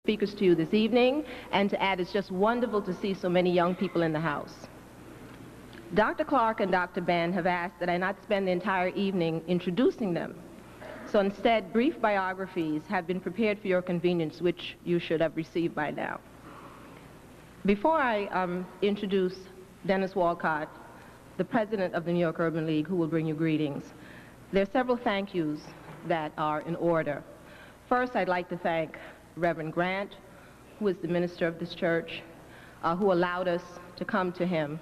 speakers to you this evening, and to add, it's just wonderful to see so many young people in the house. Dr. Clarke and Dr. Ben have asked that I not spend the entire evening introducing them. So instead, brief biographies have been prepared for your convenience, which you should have received by now. Before I introduce Dennis Walcott, the president of the New York Urban League, who will bring you greetings, there are several thank yous that are in order. First, I'd like to thank Reverend Grant, who is the minister of this church, who allowed us to come to him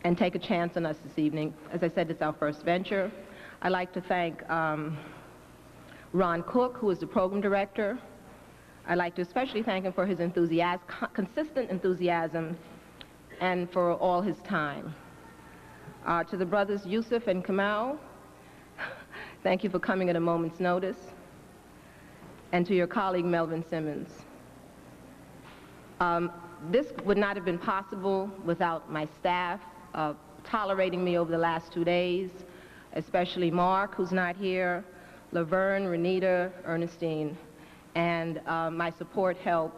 and take a chance on us this evening. As I said, it's our first venture. I'd like to thank Ron Cook, who is the program director. I'd like to especially thank him for his consistent enthusiasm and for all his time. To the brothers Yosef and Kamal, thank you for coming at a moment's notice. And to your colleague, Melvin Simmons. This would not have been possible without my staff tolerating me over the last 2 days, especially Mark, who's not here, Laverne, Renita, Ernestine, and my support help,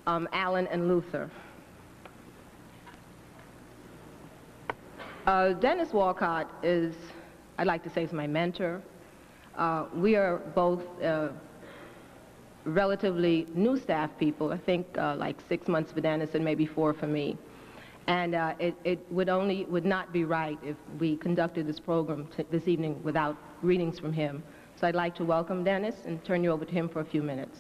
Alan and Luther. Dennis Walcott is, I'd like to say, is my mentor. We are both relatively new staff people, I think like 6 months for Dennis and maybe 4 for me. And it would not be right if we conducted this program this evening without greetings from him. So I'd like to welcome Dennis and turn you over to him for a few minutes.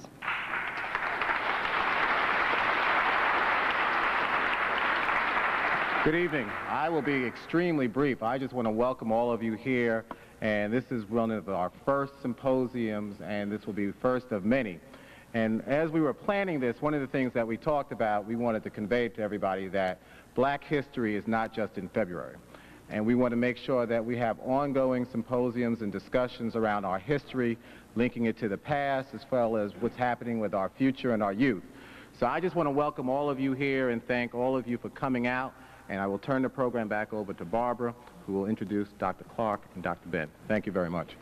Good evening. I will be extremely brief. I just want to welcome all of you here, and this is one of our first symposiums, and this will be the first of many. And as we were planning this, one of the things that we talked about, we wanted to convey to everybody that Black history is not just in February. And we want to make sure that we have ongoing symposiums and discussions around our history, linking it to the past, as well as what's happening with our future and our youth. So I just want to welcome all of you here and thank all of you for coming out. And I will turn the program back over to Barbara, who will introduce Dr. Clarke and Dr. Ben. Thank you very much.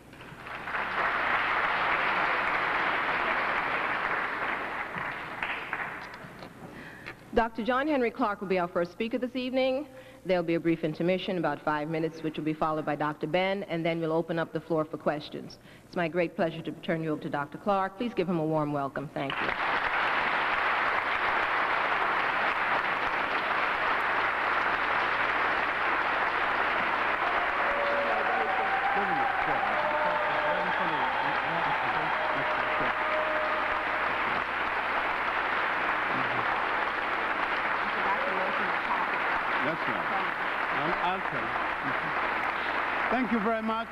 Dr. John Henrik Clarke will be our first speaker this evening. There'll be a brief intermission, about 5 minutes, which will be followed by Dr. Ben, and then we'll open up the floor for questions. It's my great pleasure to turn you over to Dr. Clarke. Please give him a warm welcome. Thank you. Thank you very much.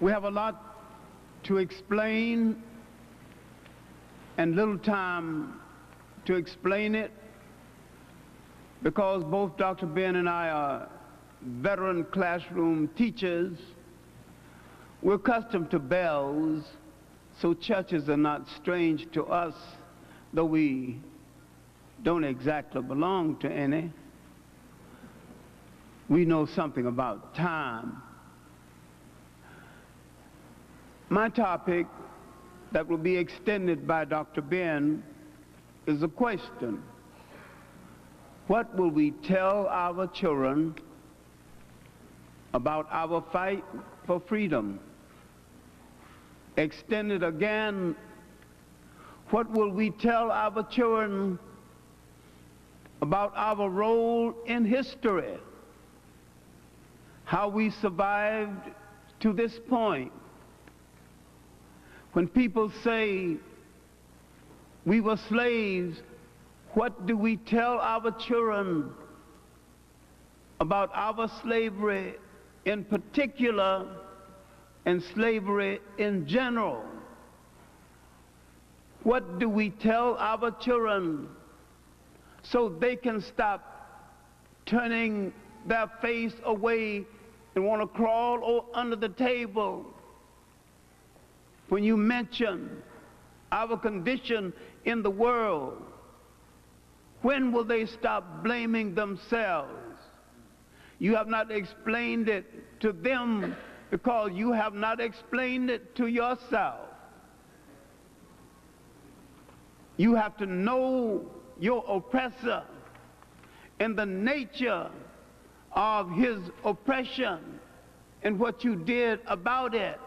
We have a lot to explain and little time to explain it because both Dr. Ben and I are veteran classroom teachers. We're accustomed to bells, so churches are not strange to us, though we don't exactly belong to any. We know something about time. My topic that will be extended by Dr. Ben is a question. What will we tell our children about our fight for freedom? Extended again, what will we tell our children about our role in history? How we survived to this point. When people say we were slaves, what do we tell our children about our slavery in particular and slavery in general? What do we tell our children so they can stop turning their face away and want to crawl under the table when you mention our condition in the world? When will they stop blaming themselves? You have not explained it to them because you have not explained it to yourself. You have to know your oppressor and the nature of his oppression and what you did about it.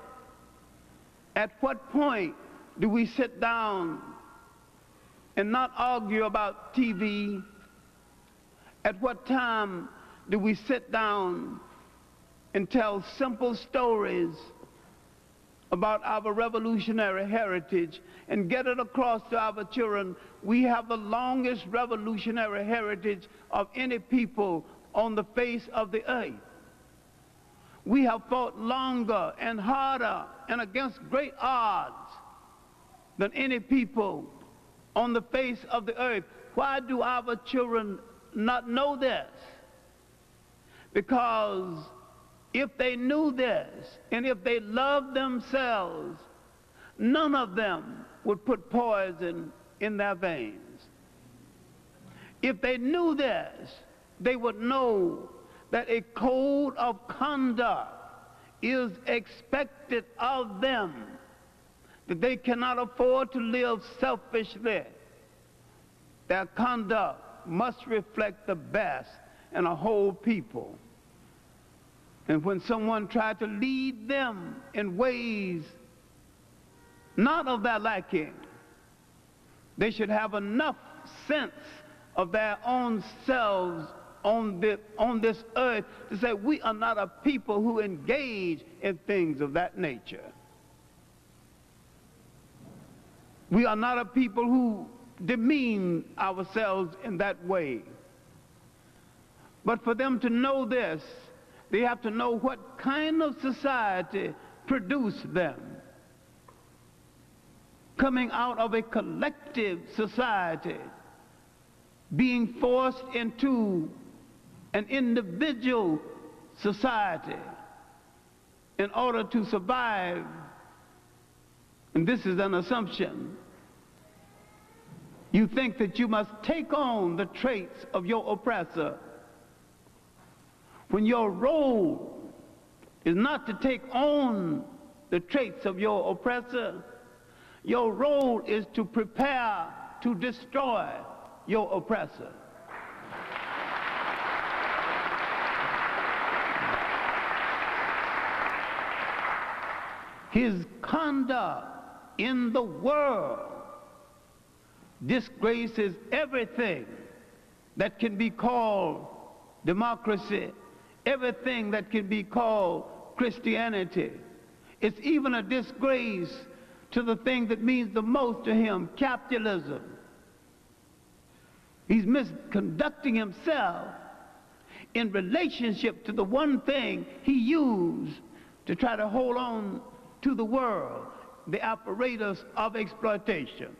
At what point do we sit down and not argue about TV? At what time do we sit down and tell simple stories about our revolutionary heritage and get it across to our children? We have the longest revolutionary heritage of any people on the face of the earth. We have fought longer and harder and against great odds than any people on the face of the earth. Why do our children not know this? Because if they knew this, and if they loved themselves, none of them would put poison in their veins. If they knew this, they would know that a code of conduct is expected of them, that they cannot afford to live selfishly. Their conduct must reflect the best in a whole people. And when someone tried to lead them in ways not of their liking, they should have enough sense of their own selves on this earth to say, we are not a people who engage in things of that nature. We are not a people who demean ourselves in that way. But for them to know this, they have to know what kind of society produced them. Coming out of a collective society, being forced into an individual society in order to survive. And this is an assumption. You think that you must take on the traits of your oppressor, when your role is not to take on the traits of your oppressor. Your role is to prepare to destroy your oppressor. His conduct in the world disgraces everything that can be called democracy, everything that can be called Christianity. It's even a disgrace to the thing that means the most to him, capitalism. He's misconducting himself in relationship to the one thing he used to try to hold on to the world, the apparatus of exploitation.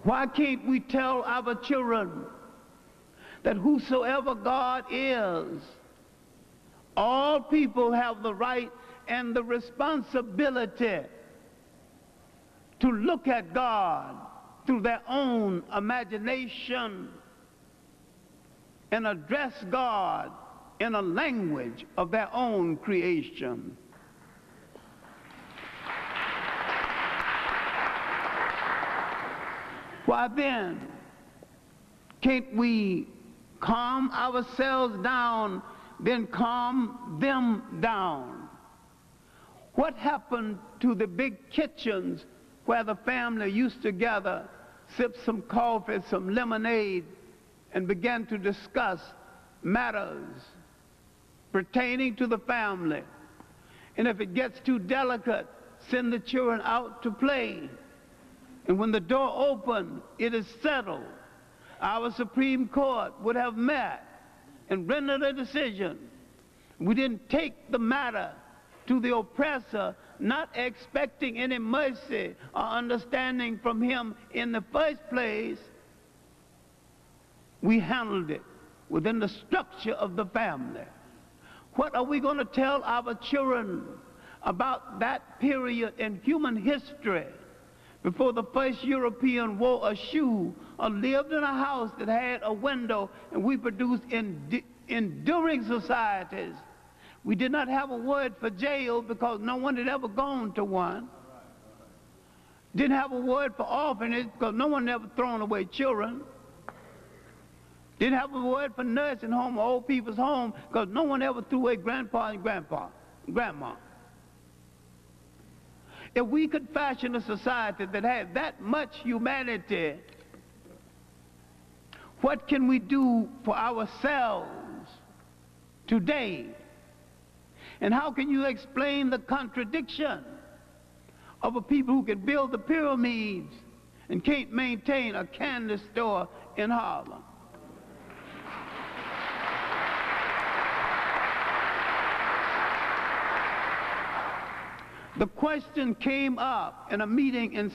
Why can't we tell our children that whosoever God is, all people have the right and the responsibility to look at God through their own imagination and address God in a language of their own creation? Why then can't we calm ourselves down, then calm them down? What happened to the big kitchens where the family used to gather, sip some coffee, some lemonade, and began to discuss matters pertaining to the family? And if it gets too delicate, send the children out to play. And when the door opened, it is settled. Our Supreme Court would have met and rendered a decision. We didn't take the matter to the oppressor, not expecting any mercy or understanding from him in the first place. We handled it within the structure of the family. What are we going to tell our children about that period in human history before the first European wore a shoe or lived in a house that had a window, and we produced enduring societies. We did not have a word for jail because no one had ever gone to one. Didn't have a word for orphanage because no one had ever thrown away children. Didn't have a word for nursing home or old people's home because no one ever threw away grandpa and grandma. If we could fashion a society that had that much humanity, what can we do for ourselves today? And how can you explain the contradiction of a people who can build the pyramids and can't maintain a candy store in Harlem? The question came up in a meeting in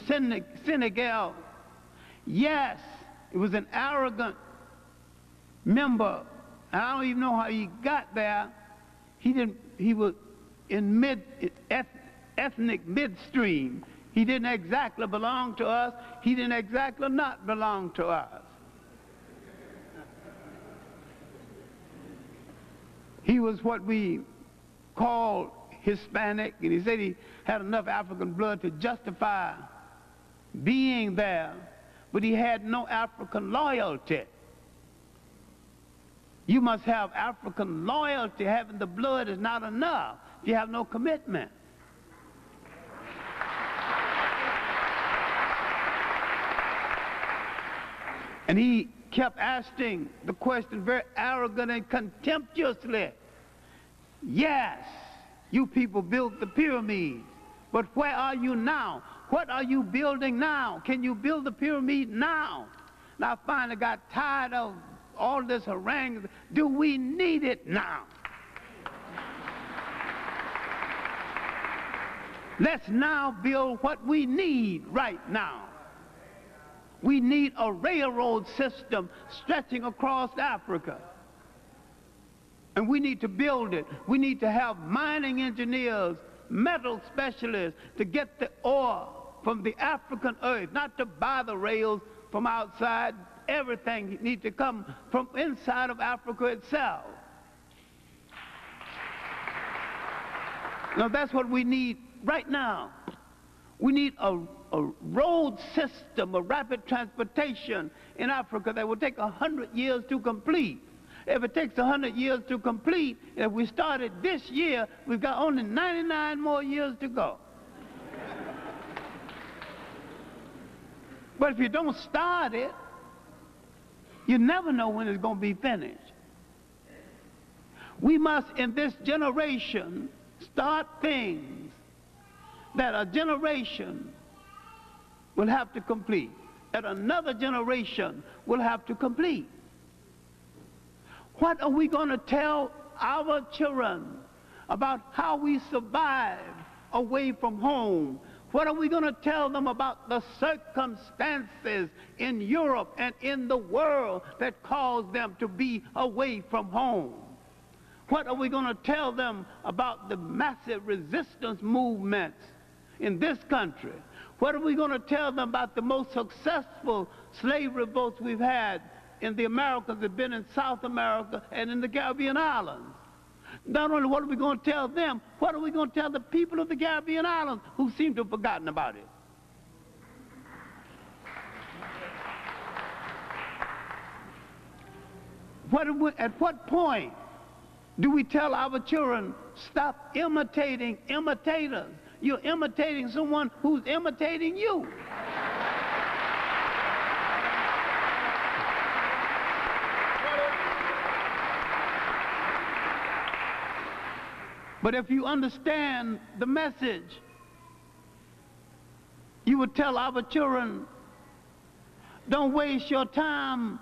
Senegal. Yes, it was an arrogant member. I don't even know how he got there. He was in ethnic midstream. He didn't exactly belong to us. He didn't exactly not belong to us. He was what we call Hispanic, and he said he had enough African blood to justify being there, but he had no African loyalty. You must have African loyalty. Having the blood is not enough if you have no commitment. And he kept asking the question very arrogant and contemptuously. Yes, you people built the pyramids, but where are you now? What are you building now? Can you build the pyramid now? And I finally got tired of all this harangue. Do we need it now? Let's now build what we need right now. We need a railroad system stretching across Africa. And we need to build it. We need to have mining engineers, metal specialists to get the ore from the African earth, not to buy the rails from outside. Everything needs to come from inside of Africa itself. Now that's what we need right now. We need a road system, a rapid transportation in Africa that will take 100 years to complete. If it takes 100 years to complete, if we started this year, we've got only 99 more years to go. But if you don't start it, you never know when it's going to be finished. We must, in this generation, start things that a generation will have to complete, that another generation will have to complete. What are we going to tell our children about how we survive away from home? What are we going to tell them about the circumstances in Europe and in the world that caused them to be away from home? What are we going to tell them about the massive resistance movements in this country? What are we going to tell them about the most successful slave revolts we've had in the Americas, that have been in South America and in the Caribbean islands? Not only what are we going to tell them, what are we going to tell the people of the Caribbean islands who seem to have forgotten about it? At what point do we tell our children, stop imitating imitators? You're imitating someone who's imitating you. But if you understand the message, you would tell our children, don't waste your time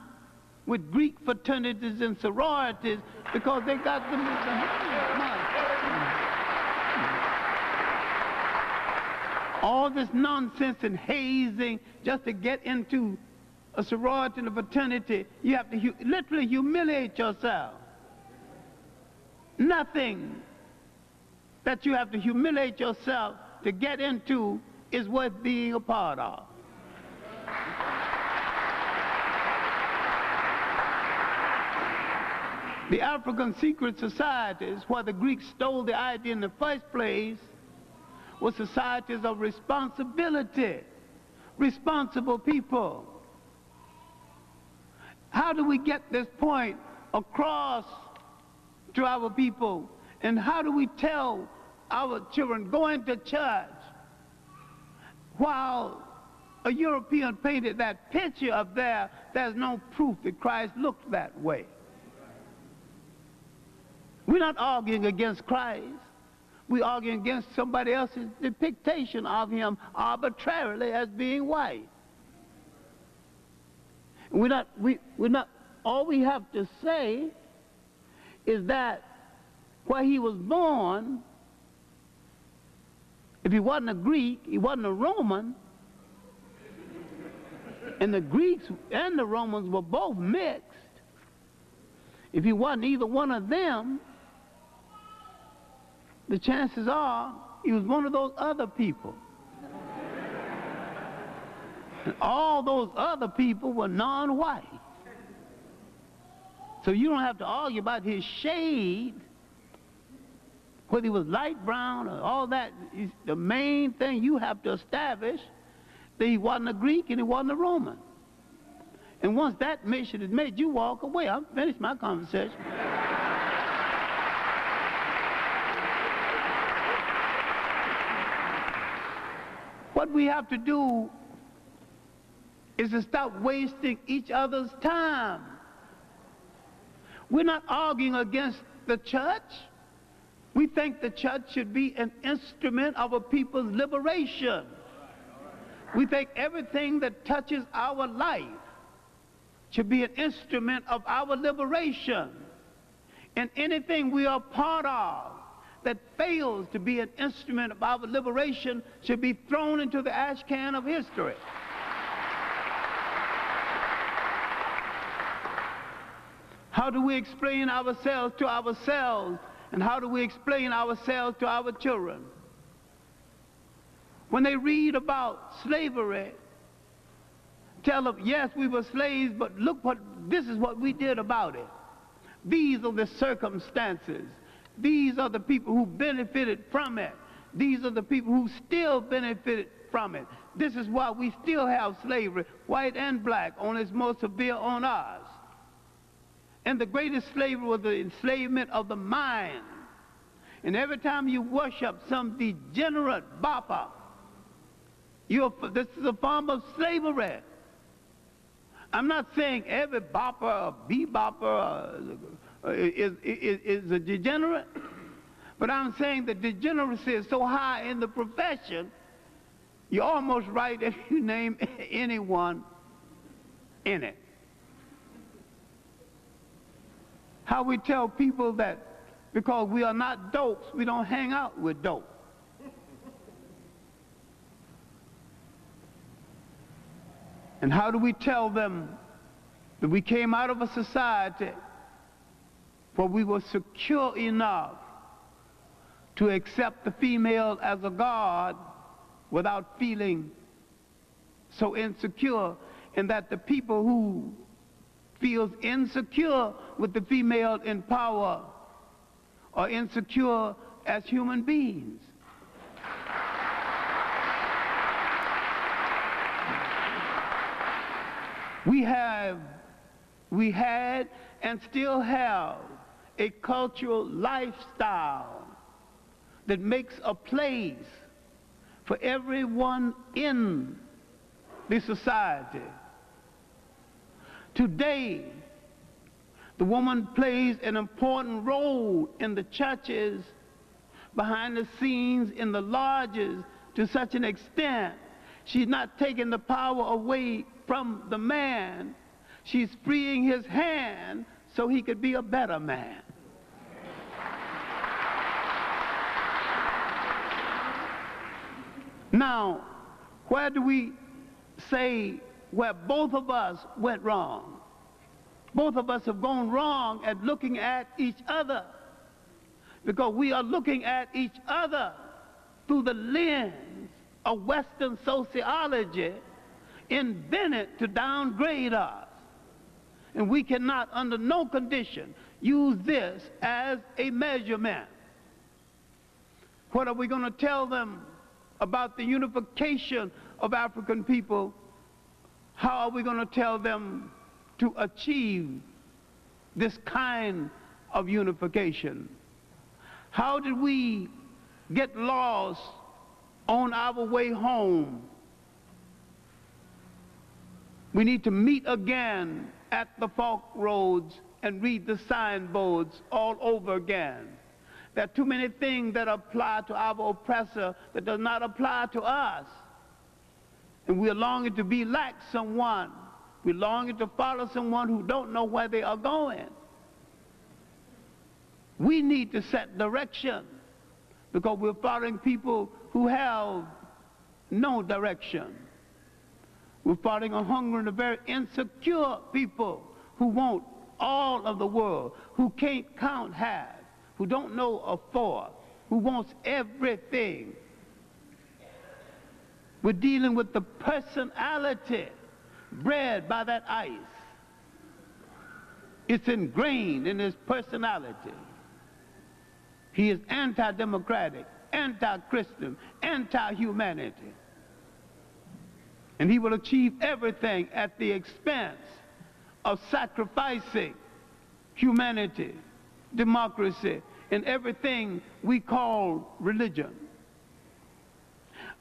with Greek fraternities and sororities because they got them all this nonsense and hazing just to get into a sorority and a fraternity. You have to literally humiliate yourself. Nothing that you have to humiliate yourself to get into is worth being a part of. The African secret societies, where the Greeks stole the idea in the first place, were societies of responsibility, responsible people. How do we get this point across to our people? And how do we tell our children going to church while a European painted that picture up there, there's no proof that Christ looked that way? We're not arguing against Christ. We're arguing against somebody else's depiction of him arbitrarily as being white. We're not, all we have to say is that where he was born, if he wasn't a Greek, he wasn't a Roman, and the Greeks and the Romans were both mixed. If he wasn't either one of them, the chances are he was one of those other people. And all those other people were non-white. So you don't have to argue about his shade, whether he was light brown or all that. The main thing you have to establish that he wasn't a Greek and he wasn't a Roman. And once that mission is made, you walk away. I've finished my conversation. What we have to do is to stop wasting each other's time. We're not arguing against the church. We think the church should be an instrument of a people's liberation. We think everything that touches our life should be an instrument of our liberation. And anything we are part of that fails to be an instrument of our liberation should be thrown into the ash can of history. How do we explain ourselves to ourselves, and how do we explain ourselves to our children? When they read about slavery, tell them, yes, we were slaves, but look this is what we did about it. These are the circumstances. These are the people who benefited from it. These are the people who still benefited from it. This is why we still have slavery, white and black, only it's more severe on us. And the greatest slavery was the enslavement of the mind. And every time you worship some degenerate bopper, this is a form of slavery. I'm not saying every bopper or bebopper is a degenerate, but I'm saying the degeneracy is so high in the profession, you're almost right if you name anyone in it. How we tell people that because we are not dopes, we don't hang out with dope. And how do we tell them that we came out of a society where we were secure enough to accept the female as a god without feeling so insecure, and that the people who feels insecure with the female in power are insecure as human beings? We had and still have a cultural lifestyle that makes a place for everyone in the society. Today, the woman plays an important role in the churches, behind the scenes, in the lodges, to such an extent she's not taking the power away from the man. She's freeing his hand so he could be a better man. Now, where do we say where both of us went wrong? Both of us have gone wrong at looking at each other, because we are looking at each other through the lens of Western sociology invented to downgrade us. And we cannot, under no condition, use this as a measurement. What are we going to tell them about the unification of African people? How are we going to tell them to achieve this kind of unification? How did we get lost on our way home? We need to meet again at the fork roads and read the signboards all over again. There are too many things that apply to our oppressor that does not apply to us. And we're longing to be like someone. We're longing to follow someone who don't know where they are going. We need to set direction because we're following people who have no direction. We're following a hungry and a very insecure people who want all of the world, who can't count half, who don't know a fourth, who wants everything. We're dealing with the personality bred by that ice. It's ingrained in his personality. He is anti-democratic, anti-Christian, anti-humanity. And he will achieve everything at the expense of sacrificing humanity, democracy, and everything we call religion.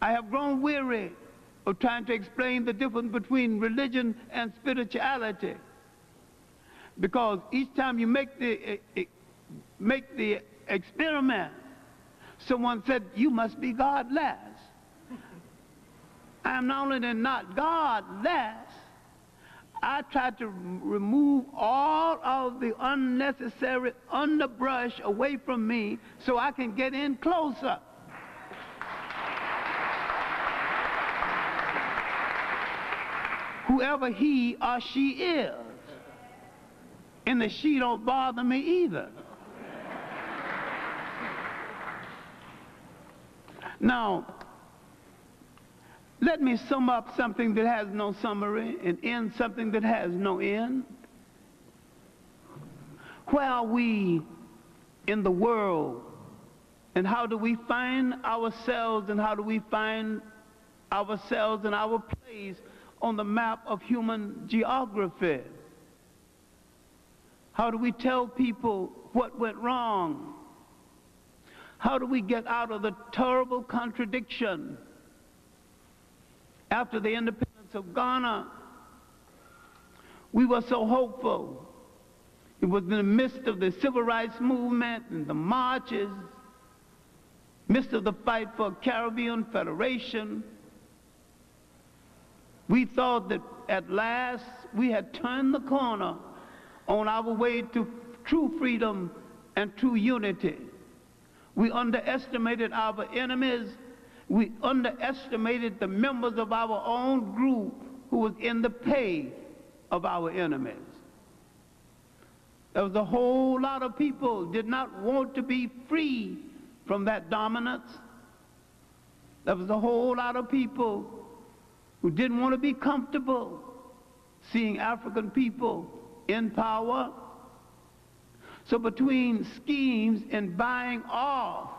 I have grown weary of trying to explain the difference between religion and spirituality, because each time you make the experiment, someone said, you must be godless. I am not only not godless, I try to remove all of the unnecessary underbrush away from me so I can get in closer. Whoever he or she is. And the she don't bother me either. Now, let me sum up something that has no summary and end something that has no end. Where are we in the world? And how do we find ourselves, and how do we find ourselves and our place on the map of human geography? How do we tell people what went wrong? How do we get out of the terrible contradiction? After the independence of Ghana, we were so hopeful. It was in the midst of the civil rights movement and the marches, midst of the fight for Caribbean Federation. We thought that at last we had turned the corner on our way to true freedom and true unity. We underestimated our enemies. We underestimated the members of our own group who was in the pay of our enemies. There was a whole lot of people who did not want to be free from that dominance. There was a whole lot of people who didn't want to be comfortable seeing African people in power. So between schemes and buying off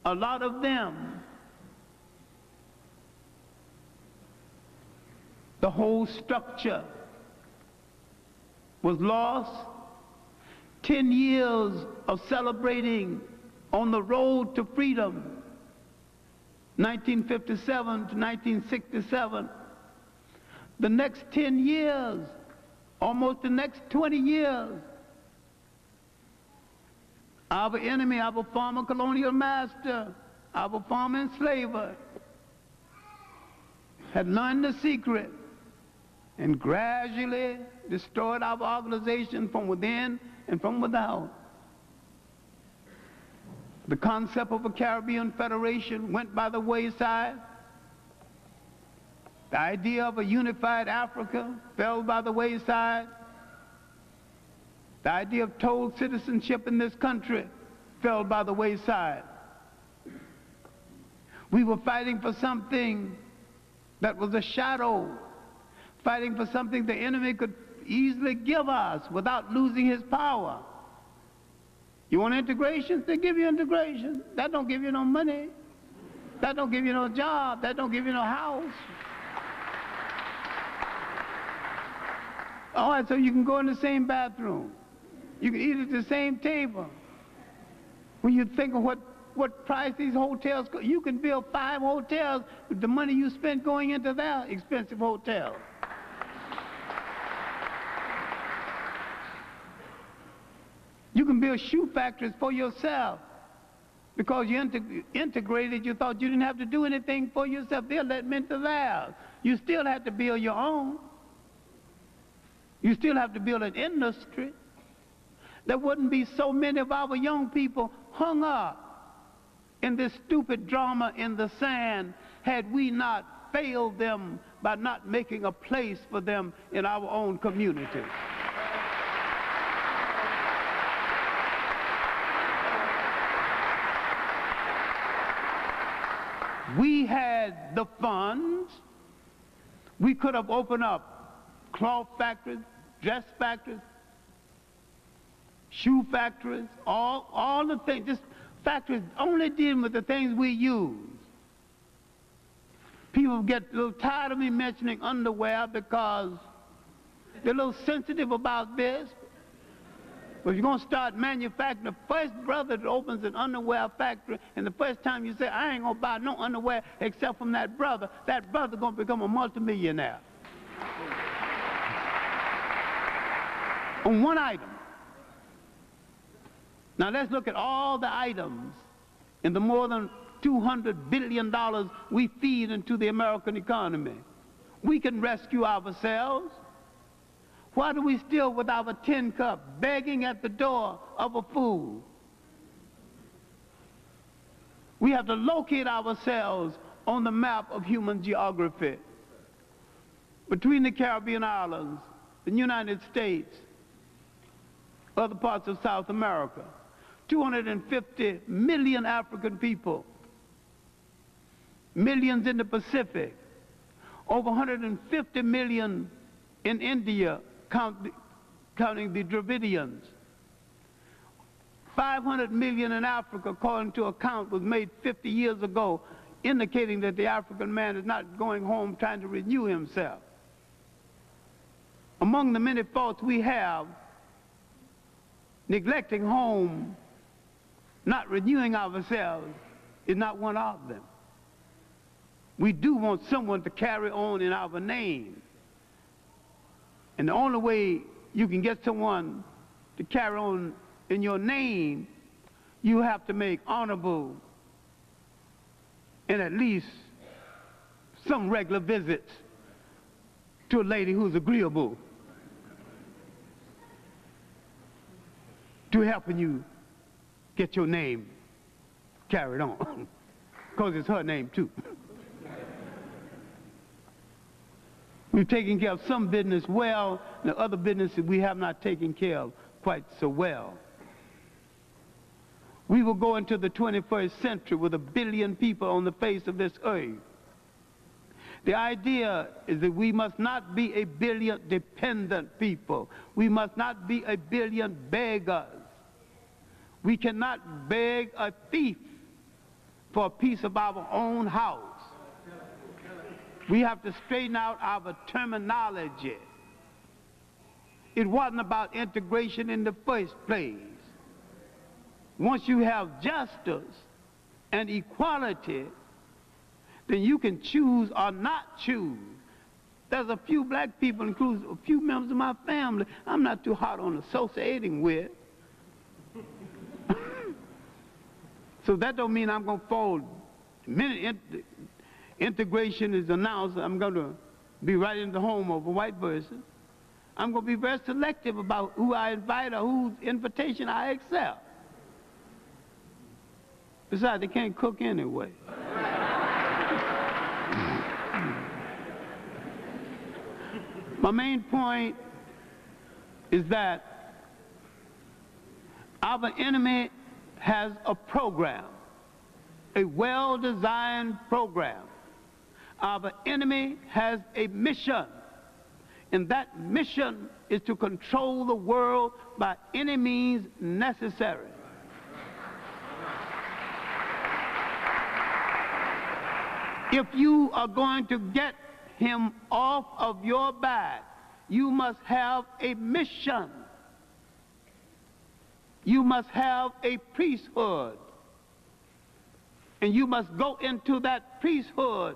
a lot of them, the whole structure was lost. 10 years of celebrating on the road to freedom, 1957 to 1967. The next 10 years, almost the next 20 years, our enemy, our former colonial master, our former enslaver, had learned the secret and gradually destroyed our organization from within and from without. The concept of a Caribbean Federation went by the wayside. The idea of a unified Africa fell by the wayside. The idea of total citizenship in this country fell by the wayside. We were fighting for something that was a shadow, fighting for something the enemy could easily give us without losing his power. You want integration? They give you integration. That don't give you no money. That don't give you no job. That don't give you no house. All right, so you can go in the same bathroom. You can eat at the same table. When you think of what price these hotels go, you can build 5 hotels with the money you spent going into their expensive hotel. You can build shoe factories for yourself because you integrated. You thought you didn't have to do anything for yourself. They'll let them into theirs. You still have to build your own. You still have to build an industry. There wouldn't be so many of our young people hung up in this stupid drama in the sand had we not failed them by not making a place for them in our own community. We had the funds. We could have opened up cloth factories, dress factories, shoe factories, all the things, just factories only dealing with the things we use. People get a little tired of me mentioning underwear because they're a little sensitive about this. But if you're going to start manufacturing, the first brother that opens an underwear factory, and the first time you say, I ain't going to buy no underwear except from that brother's going to become a multimillionaire. On one item. Now let's look at all the items in the more than $200 billion we feed into the American economy. We can rescue ourselves. Why do we still with our tin cup begging at the door of a fool? We have to locate ourselves on the map of human geography. Between the Caribbean islands, the United States, other parts of South America, 250 million African people, millions in the Pacific, over 150 million in India, counting the Dravidians. 500 million in Africa, according to a count was made 50 years ago, indicating that the African man is not going home trying to renew himself. Among the many faults we have, neglecting home, not renewing ourselves, is not one of them. We do want someone to carry on in our name. And the only way you can get someone to carry on in your name, you have to make honorable and at least some regular visits to a lady who's agreeable to helping you get your name carried on, because it's her name too. We've taken care of some business well, and the other businesses we have not taken care of quite so well. We will go into the 21st century with 1 billion people on the face of this earth. The idea is that we must not be 1 billion dependent people. We must not be 1 billion beggars. We cannot beg a thief for a piece of our own house. We have to straighten out our terminology. It wasn't about integration in the first place. Once you have justice and equality, then you can choose or not choose. There's a few black people, including a few members of my family, I'm not too hot on associating with. So that don't mean I'm going to fall. The minute integration is announced, I'm going to be right in the home of a white person. I'm going to be very selective about who I invite or whose invitation I accept. Besides, they can't cook anyway. My main point is that our enemy has a program. a well-designed program. Our enemy has a mission, and that mission is to control the world by any means necessary. If you are going to get him off of your back, you must have a mission. You must have a priesthood. And you must go into that priesthood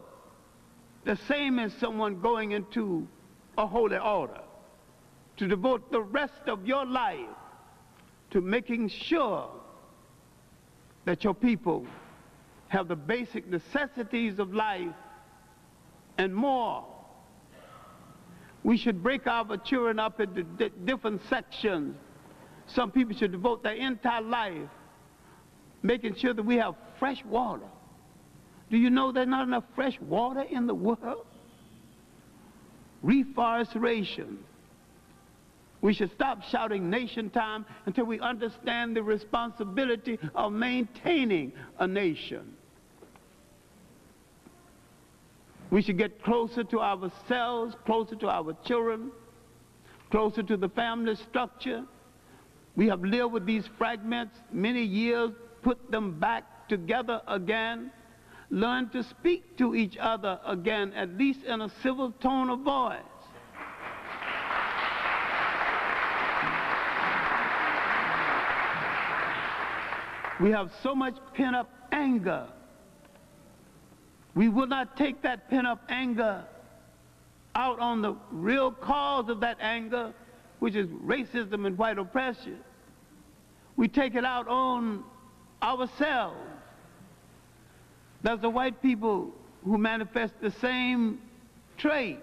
the same as someone going into a holy order, to devote the rest of your life to making sure that your people have the basic necessities of life and more. We should break our children up into different sections. Some people should devote their entire life making sure that we have fresh water. Do you know there's not enough fresh water in the world? Reforestation. We should stop shouting nation time until we understand the responsibility of maintaining a nation. We should get closer to ourselves, closer to our children, closer to the family structure. We have lived with these fragments many years, put them back together again, learn to speak to each other again, at least in a civil tone of voice. We have so much pent-up anger. We will not take that pent-up anger out on the real cause of that anger, which is racism and white oppression. We take it out on ourselves. There's the white people who manifest the same trait.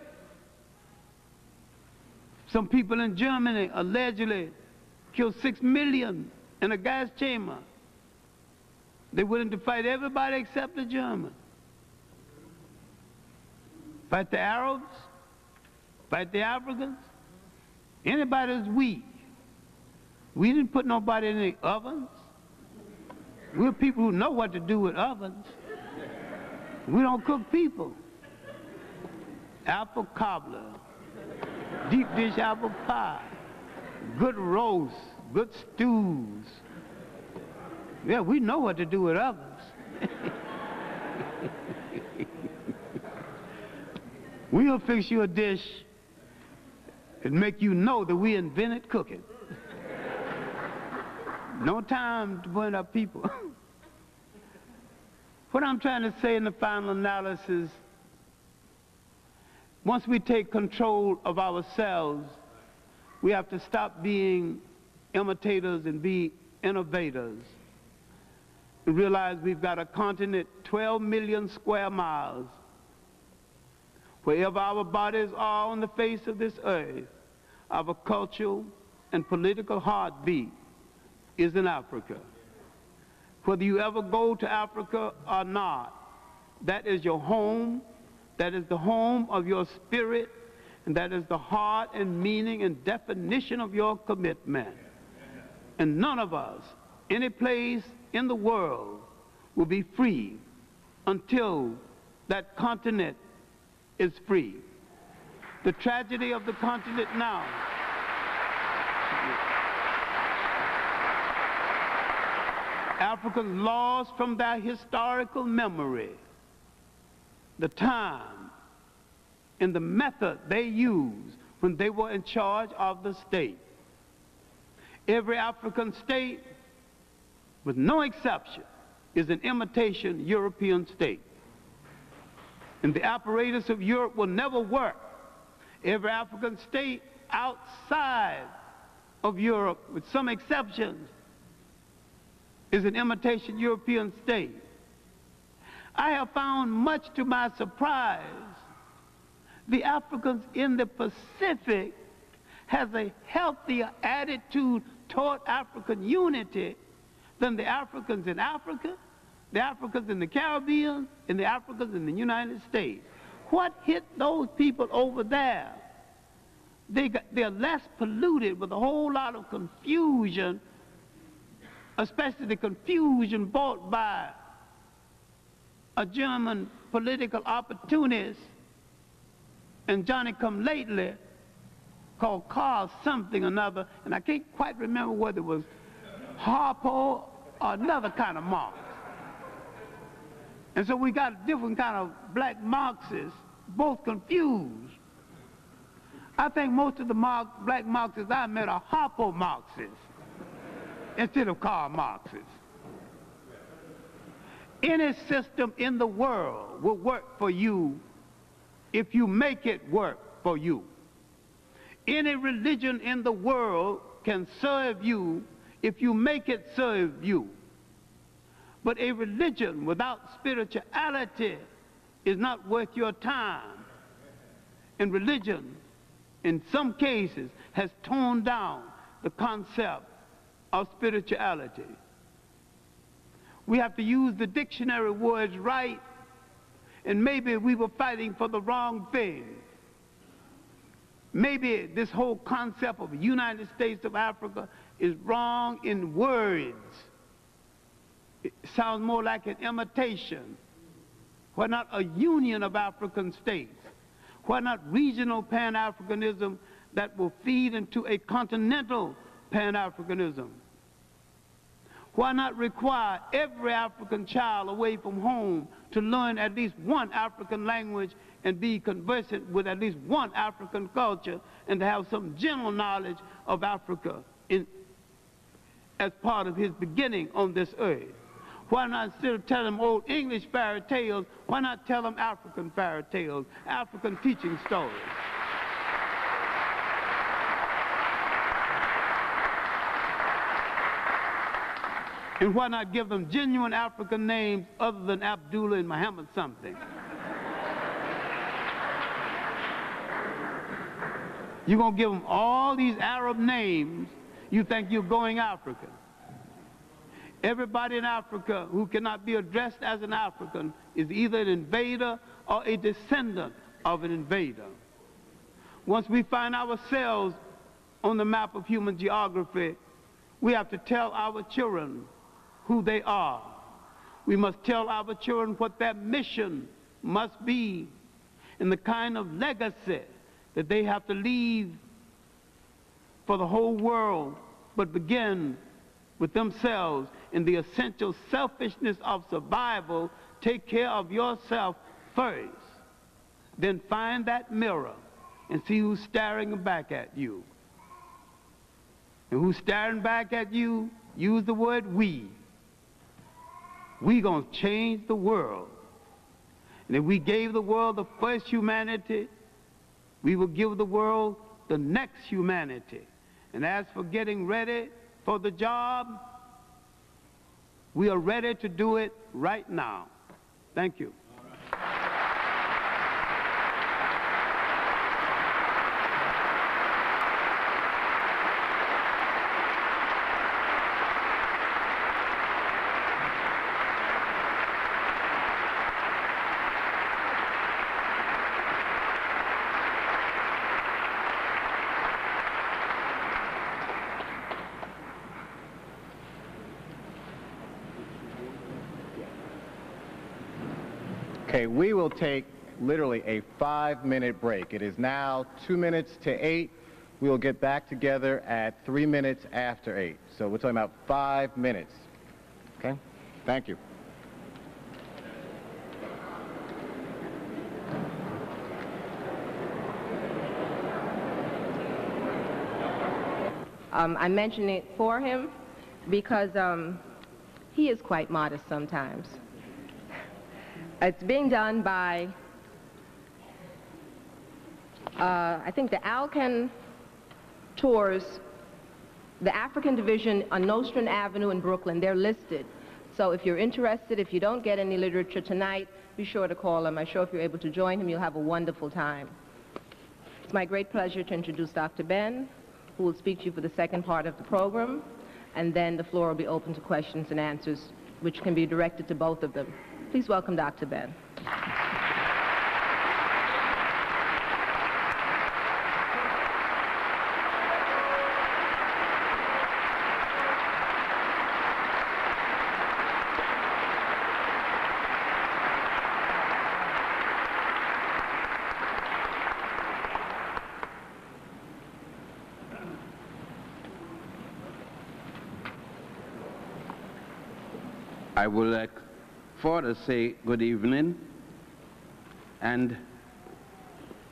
Some people in Germany allegedly killed 6 million in a gas chamber. They're willing to fight everybody except the Germans. Fight the Arabs, fight the Africans, anybody that's weak. We didn't put nobody in the ovens. We're people who know what to do with ovens. We don't cook people. Apple cobbler, deep dish apple pie, good roast, good stews. Yeah, we know what to do with ovens. We'll fix you a dish and make you know that we invented cooking. No time to burn up people. What I'm trying to say in the final analysis, once we take control of ourselves, we have to stop being imitators and be innovators. And realize we've got a continent 12 million square miles. Wherever our bodies are on the face of this earth, our cultural and political heartbeat is in Africa. Whether you ever go to Africa or not, that is your home, that is the home of your spirit, and that is the heart and meaning and definition of your commitment. And none of us, any place in the world, will be free until that continent is free. The tragedy of the continent now Africans lost from their historical memory the time and the method they used when they were in charge of the state. Every African state, with no exception, is an imitation European state. And the apparatus of Europe will never work. Every African state outside of Europe, with some exceptions, is an imitation European state. I have found, much to my surprise, the Africans in the Pacific has a healthier attitude toward African unity than the Africans in Africa, the Africans in the Caribbean, and the Africans in the United States. What hit those people over there? They're less polluted with a whole lot of confusion, especially the confusion brought by a German political opportunist and Johnny-come-lately called Karl something or another, and I can't quite remember whether it was Harpo or another kind of Marx. And so we got a different kind of black Marxists, both confused. I think most of the black Marxists I met are Harpo Marxists instead of Karl Marxists. Any system in the world will work for you if you make it work for you. Any religion in the world can serve you if you make it serve you. But a religion without spirituality is not worth your time. And religion, in some cases, has toned down the concept of spirituality. We have to use the dictionary words right, and maybe we were fighting for the wrong thing. Maybe this whole concept of the United States of Africa is wrong in words. It sounds more like an imitation. Why not a union of African states? Why not regional Pan-Africanism that will feed into a continental Pan-Africanism? Why not require every African child away from home to learn at least one African language and be conversant with at least one African culture and to have some general knowledge of Africa as part of his beginning on this earth? Why not, instead of telling them old English fairy tales, why not tell them African fairy tales, African teaching stories? And why not give them genuine African names other than Abdullah and Muhammad something? You're going to give them all these Arab names, you think you're going African. Everybody in Africa who cannot be addressed as an African is either an invader or a descendant of an invader. Once we find ourselves on the map of human geography, we have to tell our children who they are. We must tell our children what their mission must be and the kind of legacy that they have to leave for the whole world, but begin with themselves in the essential selfishness of survival. Take care of yourself first. Then find that mirror and see who's staring back at you. And who's staring back at you, use the word we. We gonna change the world. And if we gave the world the first humanity, we will give the world the next humanity. And as for getting ready for the job, we are ready to do it right now. Thank you. Okay, we will take literally a 5-minute break. It is now 2 minutes to 8. We will get back together at 3 minutes after 8. So we're talking about 5 minutes. Okay? Thank you. I'm mentioning it for him because he is quite modest sometimes. It's being done by, I think, the Alcan Tours, the African division on Nostrand Avenue in Brooklyn. They're listed. So if you're interested, if you don't get any literature tonight, be sure to call him. I'm sure if you're able to join him, you'll have a wonderful time. It's my great pleasure to introduce Dr. Ben, who will speak to you for the second part of the program, and then the floor will be open to questions and answers, which can be directed to both of them. Please welcome Dr. Ben. I will further say good evening, and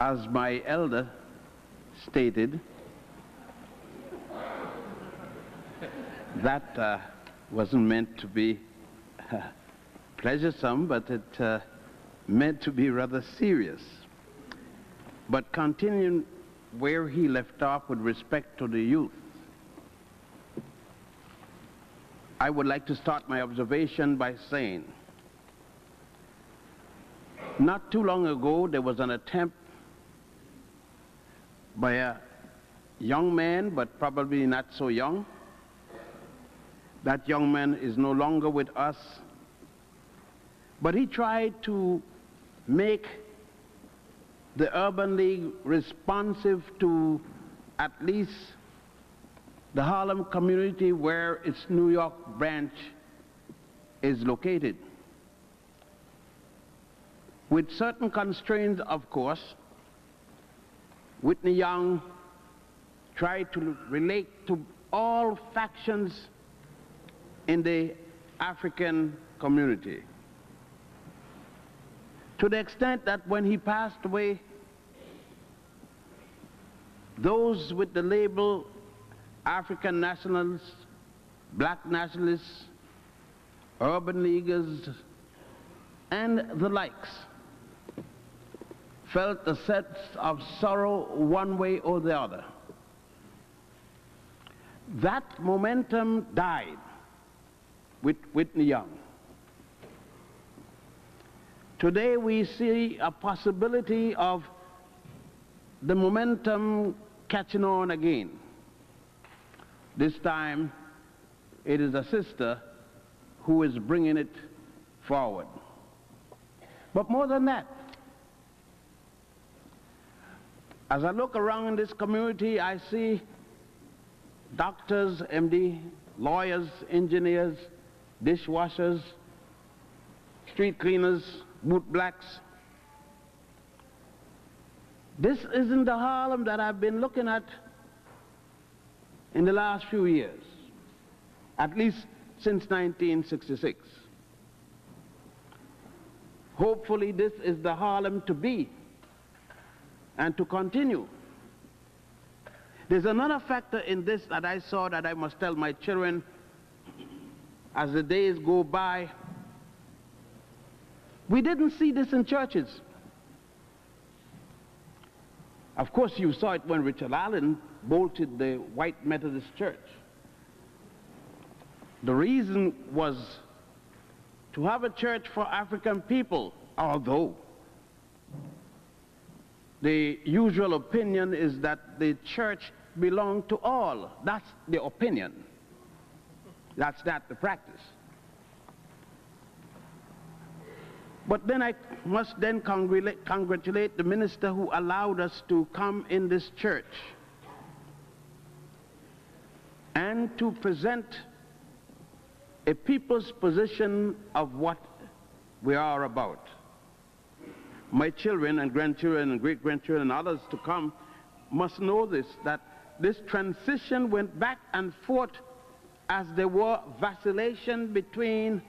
as my elder stated, that wasn't meant to be pleasuresome, but it meant to be rather serious. But continuing where he left off with respect to the youth, I would like to start my observation by saying, not too long ago there was an attempt by a young man, but probably not so young. That young man is no longer with us, but he tried to make the Urban League responsive to at least the Harlem community where its New York branch is located. With certain constraints, of course. Whitney Young tried to relate to all factions in the African community, to the extent that when he passed away, those with the label African nationalists, black nationalists, urban leaguers, and the likes felt a sense of sorrow one way or the other. That momentum died with Whitney Young. Today we see a possibility of the momentum catching on again. This time it is a sister who is bringing it forward. But more than that, as I look around in this community, I see doctors, MD, lawyers, engineers, dishwashers, street cleaners, boot blacks. This isn't the Harlem that I've been looking at in the last few years, at least since 1966. Hopefully this is the Harlem to be and to continue. There's another factor in this that I saw that I must tell my children as the days go by. We didn't see this in churches. Of course, you saw it when Richard Allen bolted the white Methodist church. The reason was to have a church for African people, although the usual opinion is that the church belonged to all. That's the opinion. That's not the practice. But then I must then congratulate the minister who allowed us to come in this church and to present a people's position of what we are about. My children and grandchildren and great-grandchildren and others to come must know this, that this transition went back and forth as there were vacillation between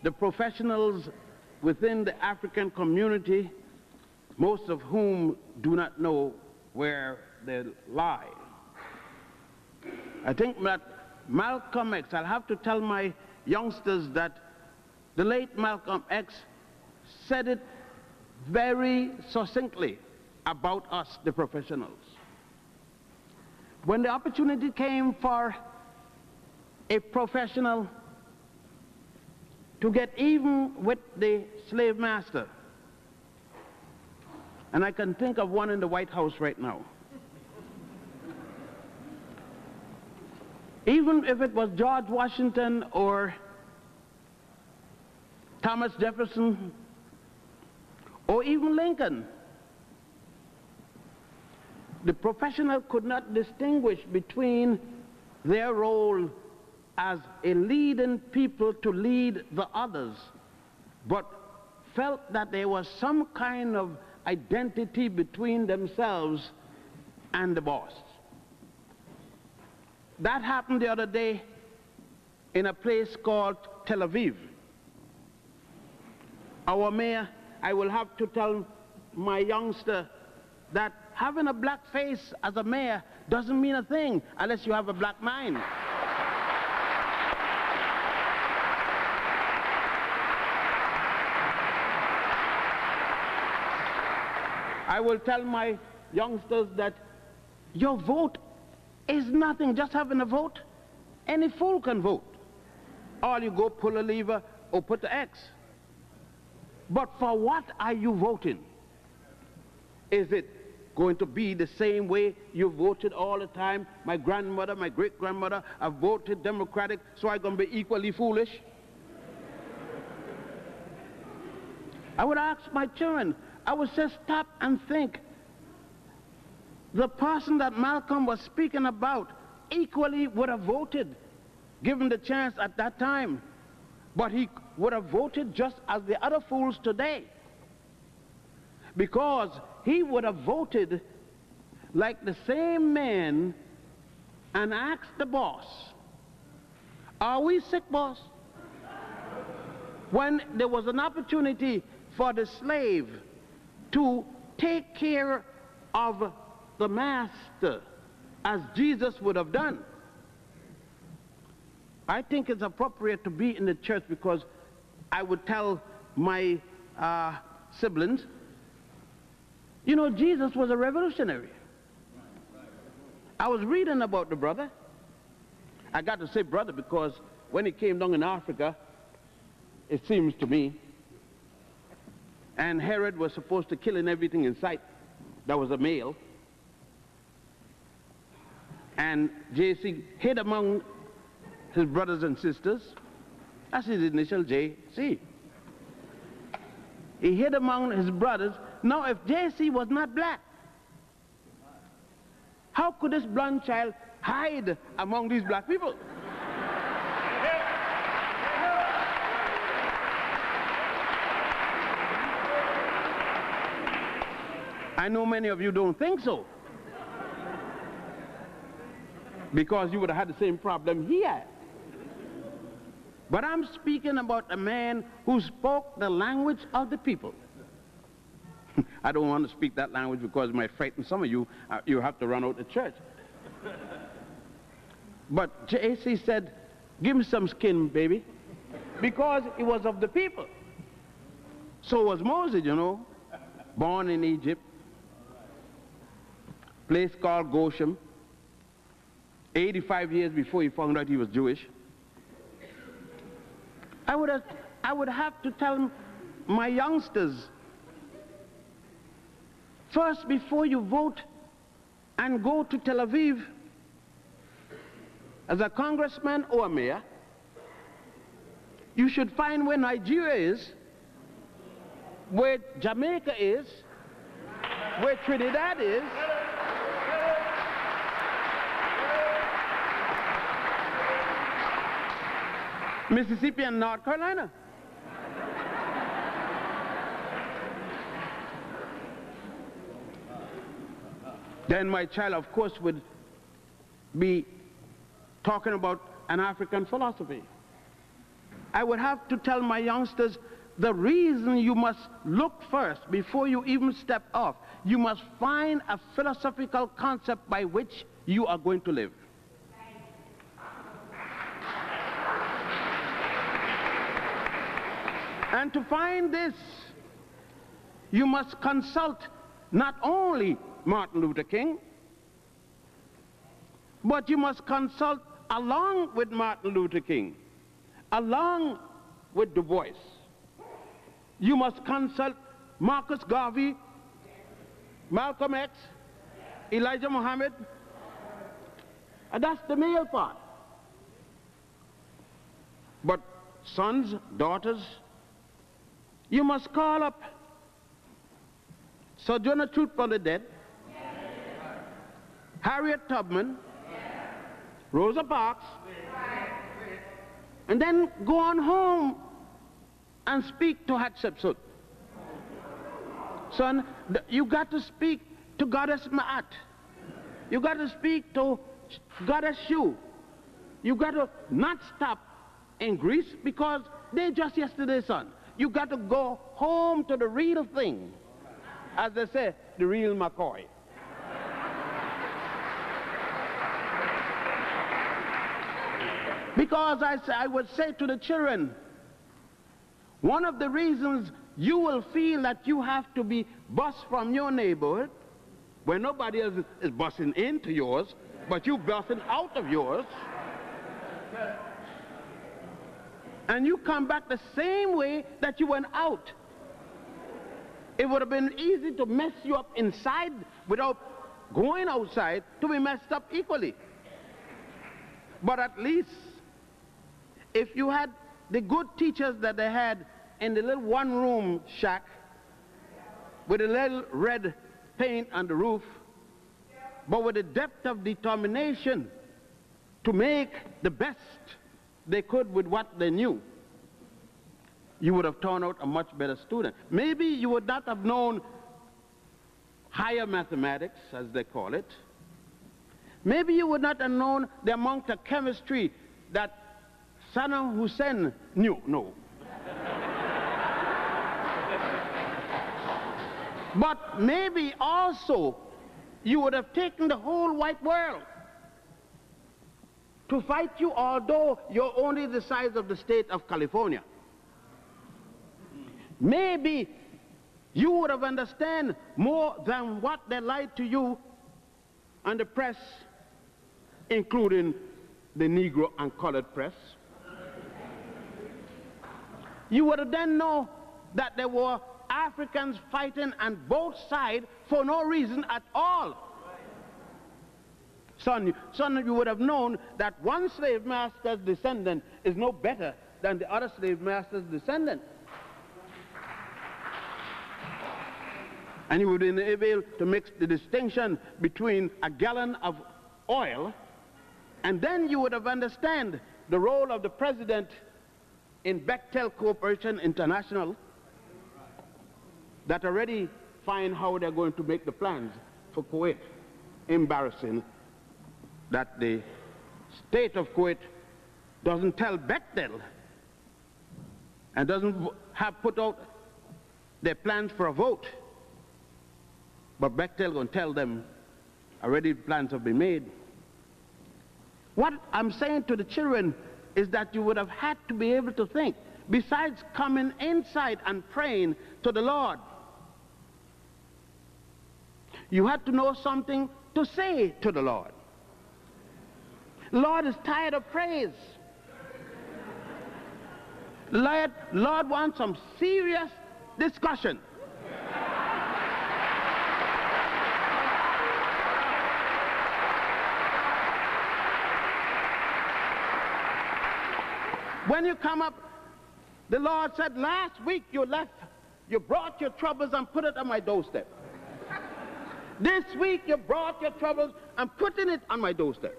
the professionals within the African community, most of whom do not know where they lie. I think that Malcolm X, I'll have to tell my youngsters that the late Malcolm X said it very succinctly about us, the professionals. When the opportunity came for a professional to get even with the slave master, and I can think of one in the White House right now. Even if it was George Washington or Thomas Jefferson or even Lincoln, the professional could not distinguish between their role as a leading people to lead the others, but felt that there was some kind of identity between themselves and the boss. That happened the other day in a place called Tel Aviv. our mayor, I will have to tell my youngster that having a black face as a mayor doesn't mean a thing unless you have a black mind. I will tell my youngsters that your vote is nothing, just having a vote. Any fool can vote. All you go pull a lever or put the X. But for what are you voting? Is it going to be the same way you voted all the time? My grandmother, my great-grandmother have voted Democratic, so I'm going to be equally foolish? I would ask my children, I would say stop and think. The person that Malcolm was speaking about equally would have voted, given the chance at that time. But he would have voted just as the other fools today. Because he would have voted like the same man and asked the boss, are we sick, boss? When there was an opportunity for the slave to take care of the master as Jesus would have done. I think it's appropriate to be in the church, because I would tell my siblings, you know, Jesus was a revolutionary. I was reading about the brother. I got to say brother because when he came down in Africa, it seems to me, and Herod was supposed to kill everything in sight that was a male, and J.C. hid among his brothers and sisters. That's his initial, J.C. He hid among his brothers. Now, if J.C. was not black, how could this blonde child hide among these black people? I know many of you don't think so, because you would have had the same problem he had. But I'm speaking about a man who spoke the language of the people. I don't want to speak that language because it might frighten some of you. You have to run out the church. But J.C. said, give me some skin, baby, because he was of the people. So was Moses, you know, born in Egypt, place called Goshen, 85 years before he found out he was Jewish. I would have to tell my youngsters, first, before you vote and go to Tel Aviv as a congressman or a mayor, you should find where Nigeria is, where Jamaica is, where Trinidad is, Mississippi and North Carolina. Then my child, of course, would be talking about an African philosophy. I would have to tell my youngsters the reason you must look first before you even step off. You must find a philosophical concept by which you are going to live. And to find this, you must consult not only Martin Luther King, but you must consult along with Martin Luther King, along with Du Bois. You must consult Marcus Garvey, Malcolm X, Elijah Muhammad, and that's the male part. But sons, daughters, you must call up Sojourner Truth from the dead, Harriet Tubman, Rosa Parks, and then go on home and speak to Hatshepsut. Son, you got to speak to Goddess Ma'at. You got to speak to Goddess Shu. You got to not stop in Greece because they just yesterday, son. You got to go home to the real thing. As they say, the real McCoy. Because I would say to the children, one of the reasons you will feel that you have to be bused from your neighborhood, where nobody else is busing into yours, but you busing out of yours, and you come back the same way that you went out. It would have been easy to mess you up inside without going outside to be messed up equally. But at least, if you had the good teachers that they had in the little one-room shack with a little red paint on the roof, but with a depth of determination to make the best they could with what they knew, you would have turned out a much better student. Maybe you would not have known higher mathematics, as they call it. Maybe you would not have known the amount of chemistry that Saddam Hussein knew. No. But maybe also you would have taken the whole white world to fight you, although you're only the size of the state of California. Maybe you would have understood more than what they lied to you on the press, including the Negro and colored press. You would have then known that there were Africans fighting on both sides for no reason at all. Son, you would have known that one slave master's descendant is no better than the other slave master's descendant. And you would have been able to make the distinction between a gallon of oil, and then you would have understood the role of the president in Bechtel Corporation International, that already find how they're going to make the plans for Kuwait. Embarrassing that the state of Kuwait doesn't tell Bechtel and doesn't have put out their plans for a vote. But Bechtel going to tell them already plans have been made. What I'm saying to the children is that you would have had to be able to think, besides coming inside and praying to the Lord, you had to know something to say to the Lord. Lord is tired of praise. Lord wants some serious discussion. When you come up, the Lord said, last week you brought your troubles and put it on my doorstep. This week you brought your troubles and putting it on my doorstep.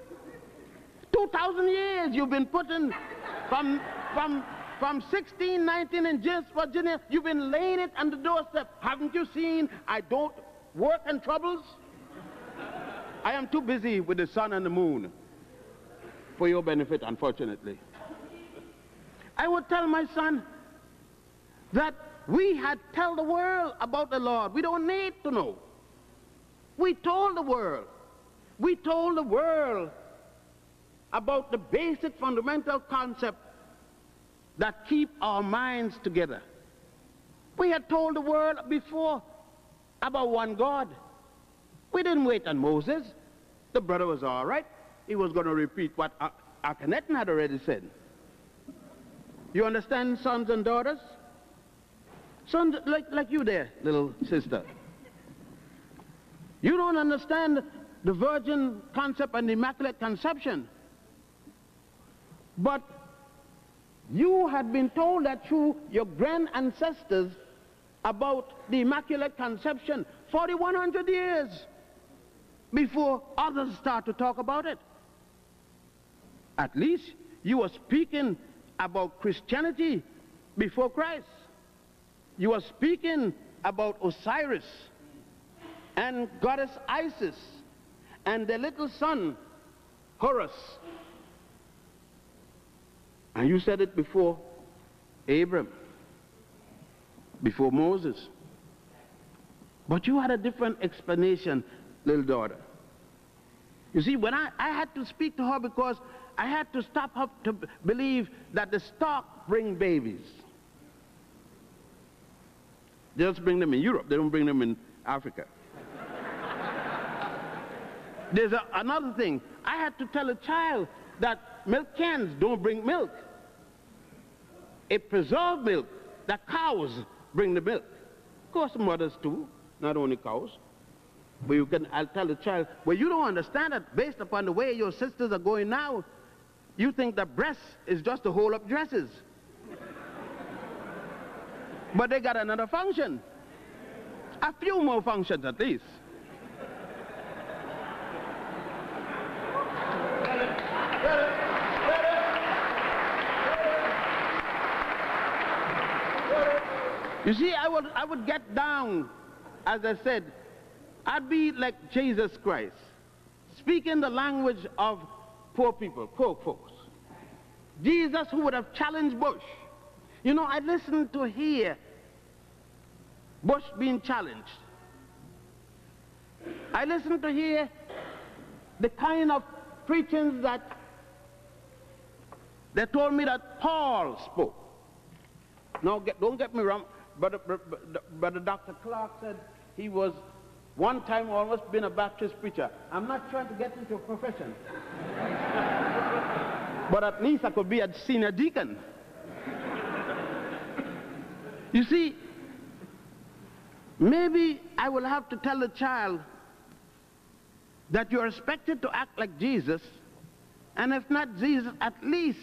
2,000 years you've been putting from 1619 in James, Virginia, you've been laying it on the doorstep. Haven't you seen I don't work in troubles? I am too busy with the sun and the moon for your benefit, unfortunately. I would tell my son that we had tell the world about the Lord. We don't need to know. We told the world. We told the world about the basic fundamental concept that keep our minds together. We had told the world before about one God. We didn't wait on Moses. The brother was all right. He was going to repeat what Akhenaten had already said. You understand, sons and daughters? Sons like you there, little sister. You don't understand the virgin concept and the immaculate conception. But you had been told that through your grand ancestors about the immaculate conception 4,100 years before others start to talk about it. At least you were speaking about Christianity before Christ. You were speaking about Osiris and goddess Isis and their little son Horus. And you said it before Abram. before Moses. But you had a different explanation, little daughter. You see, when I had to speak to her because I had to stop her to believe that the stock bring babies. They just bring them in Europe. They don't bring them in Africa. There's another thing. I had to tell a child that milk cans don't bring milk. It preserved milk, that cows bring the milk. Of course, mothers too, not only cows. But I'll tell the child, well, you don't understand that based upon the way your sisters are going now, you think that breasts is just to hold up dresses. But they got another function. A few more functions at least. You see, I would get down, as I said, I'd be like Jesus Christ, speaking the language of poor people, poor folks. Jesus, who would have challenged Bush. You know, I listened to hear Bush being challenged. I listened to hear the kind of preachings that they told me that Paul spoke. Now, don't get me wrong. But Dr. Clarke said he was one time almost been a Baptist preacher. I'm not trying to get into a profession. But at least I could be a senior deacon. You see, maybe I will have to tell the child that you're expected to act like Jesus, and if not Jesus, at least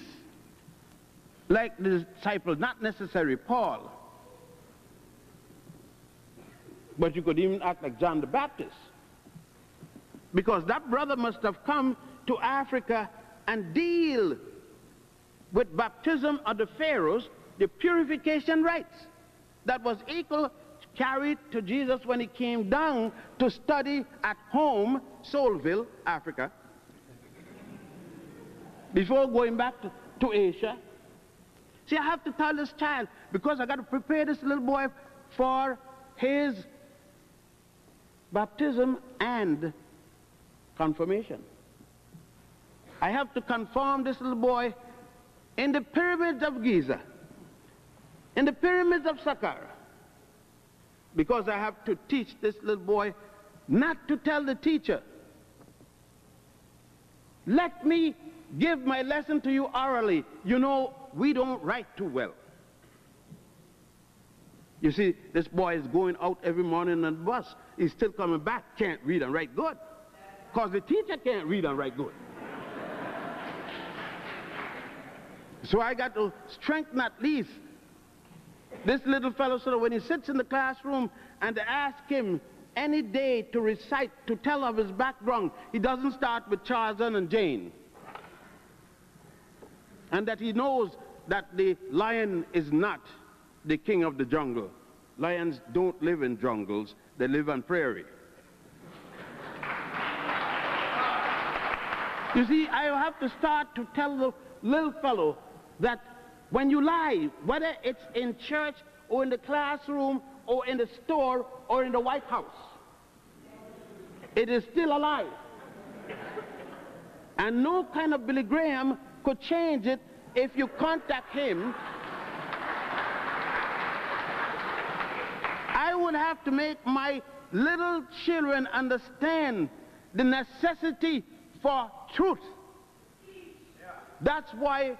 like the disciple, not necessarily Paul. But you could even act like John the Baptist. Because that brother must have come to Africa and deal with baptism of the pharaohs, the purification rites that was equal carried to Jesus when he came down to study at home, Soulville, Africa, before going back to Asia. See, I have to tell this child, because I got to prepare this little boy for his baptism and confirmation. I have to confirm this little boy in the pyramids of Giza, in the pyramids of Saqqara, because I have to teach this little boy not to tell the teacher, let me give my lesson to you orally. You know, we don't write too well. You see, this boy is going out every morning on the bus. He's still coming back, can't read and write good. Because the teacher can't read and write good. So I got to strengthen at least this little fellow so that when he sits in the classroom and they ask him any day to recite, to tell of his background, he doesn't start with Charles and Jane. And that he knows that the lion is not the king of the jungle. Lions don't live in jungles, they live on prairie. You see, I have to start to tell the little fellow that when you lie, whether it's in church or in the classroom or in the store or in the White House, it is still a lie. And no kind of Billy Graham could change it if you contact him. I would have to make my little children understand the necessity for truth. That's why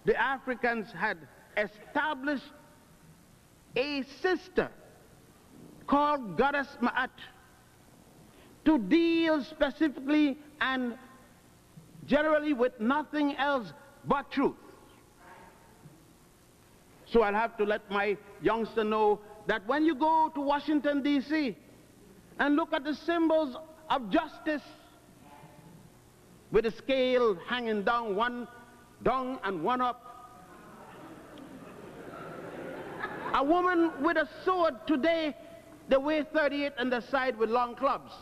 the Africans had established a sister called Goddess Ma'at to deal specifically and generally with nothing else but truth. So I'll have to let my youngster know that when you go to Washington, D.C. and look at the symbols of justice with a scale hanging down, one down and one up, a woman with a sword today, they weigh 38 on the side with long clubs.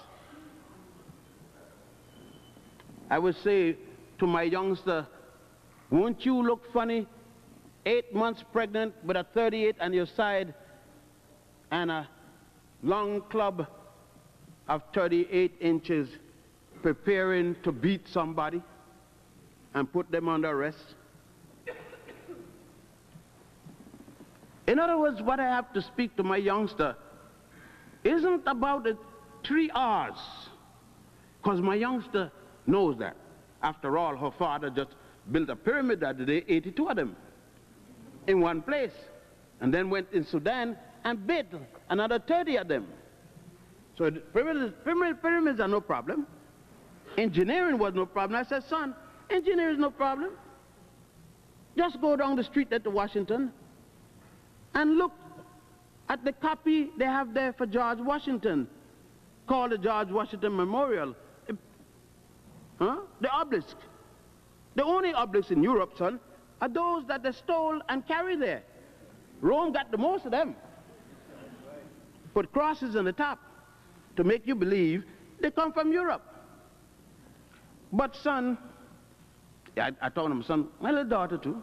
I would say to my youngster, won't you look funny 8 months pregnant with a 38 on your side and a long club of 38 inches preparing to beat somebody and put them under arrest. In other words, what I have to speak to my youngster isn't about the 3 R's, because my youngster knows that. After all, her father just built a pyramid that day, 82 of them, in one place, and then went in Sudan and built another 30 of them. So the pyramids are no problem. Engineering was no problem. I said, son, engineering is no problem. Just go down the street at Washington and look at the copy they have there for George Washington, called the George Washington Memorial. The obelisk. The only obelisks in Europe, son, are those that they stole and carried there. Rome got the most of them. Put crosses on the top to make you believe they come from Europe. But son, I told him, son, my little daughter too,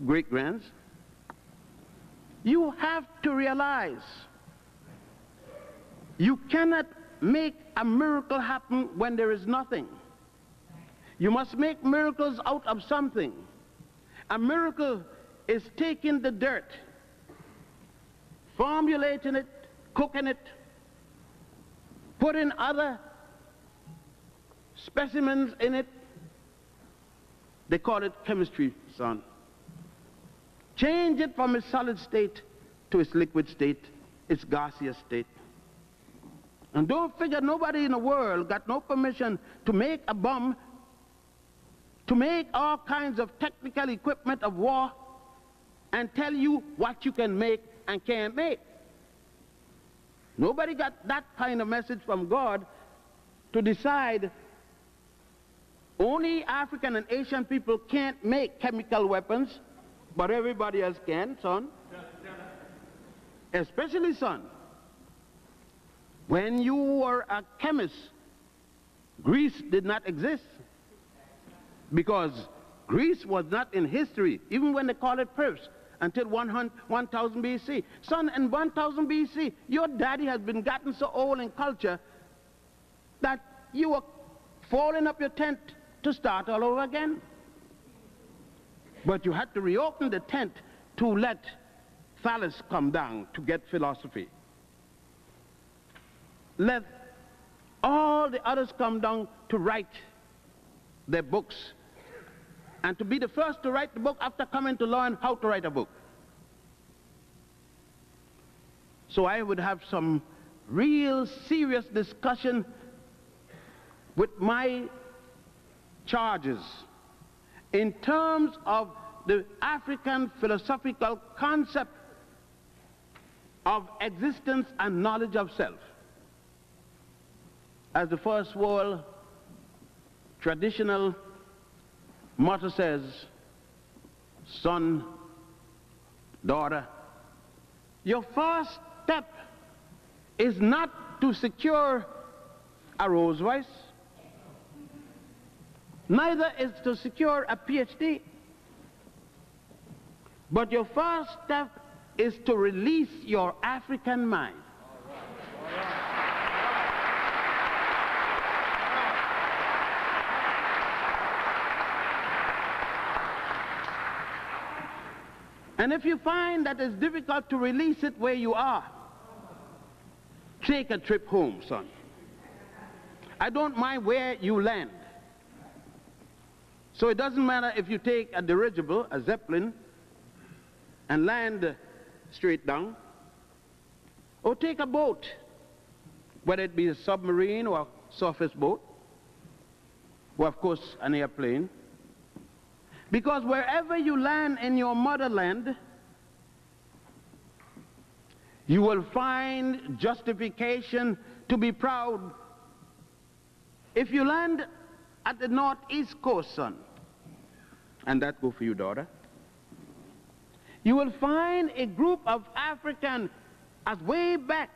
great-grands, you have to realize you cannot make a miracle happen when there is nothing. You must make miracles out of something. A miracle is taking the dirt, formulating it, cooking it, putting other specimens in it. They call it chemistry, son. Change it from its solid state to its liquid state, its gaseous state. And don't figure nobody in the world got no permission to make a bomb, to make all kinds of technical equipment of war, and tell you what you can make and can't make. Nobody got that kind of message from God to decide only African and Asian people can't make chemical weapons, but everybody else can, son. Especially, son, when you were a chemist, Greece did not exist, because Greece was not in history, even when they call it Perse, until 1000 BC. Son, in 1000 BC, your daddy has been gotten so old in culture that you were falling up your tent to start all over again. But you had to reopen the tent to let Thales come down to get philosophy. Let all the others come down to write their books, and to be the first to write the book after coming to learn how to write a book. So I would have some real serious discussion with my charges in terms of the African philosophical concept of existence and knowledge of self. As the first world traditional motto says, son, daughter, your first step is not to secure a Rolls Royce, neither is to secure a PhD, but your first step is to release your African mind. And if you find that it's difficult to release it where you are, take a trip home, son. I don't mind where you land. So it doesn't matter if you take a dirigible, a Zeppelin, and land straight down, or take a boat, whether it be a submarine or a surface boat, or of course an airplane. Because wherever you land in your motherland, you will find justification to be proud. If you land at the northeast coast, son, and that go for you, daughter, you will find a group of Africans as way back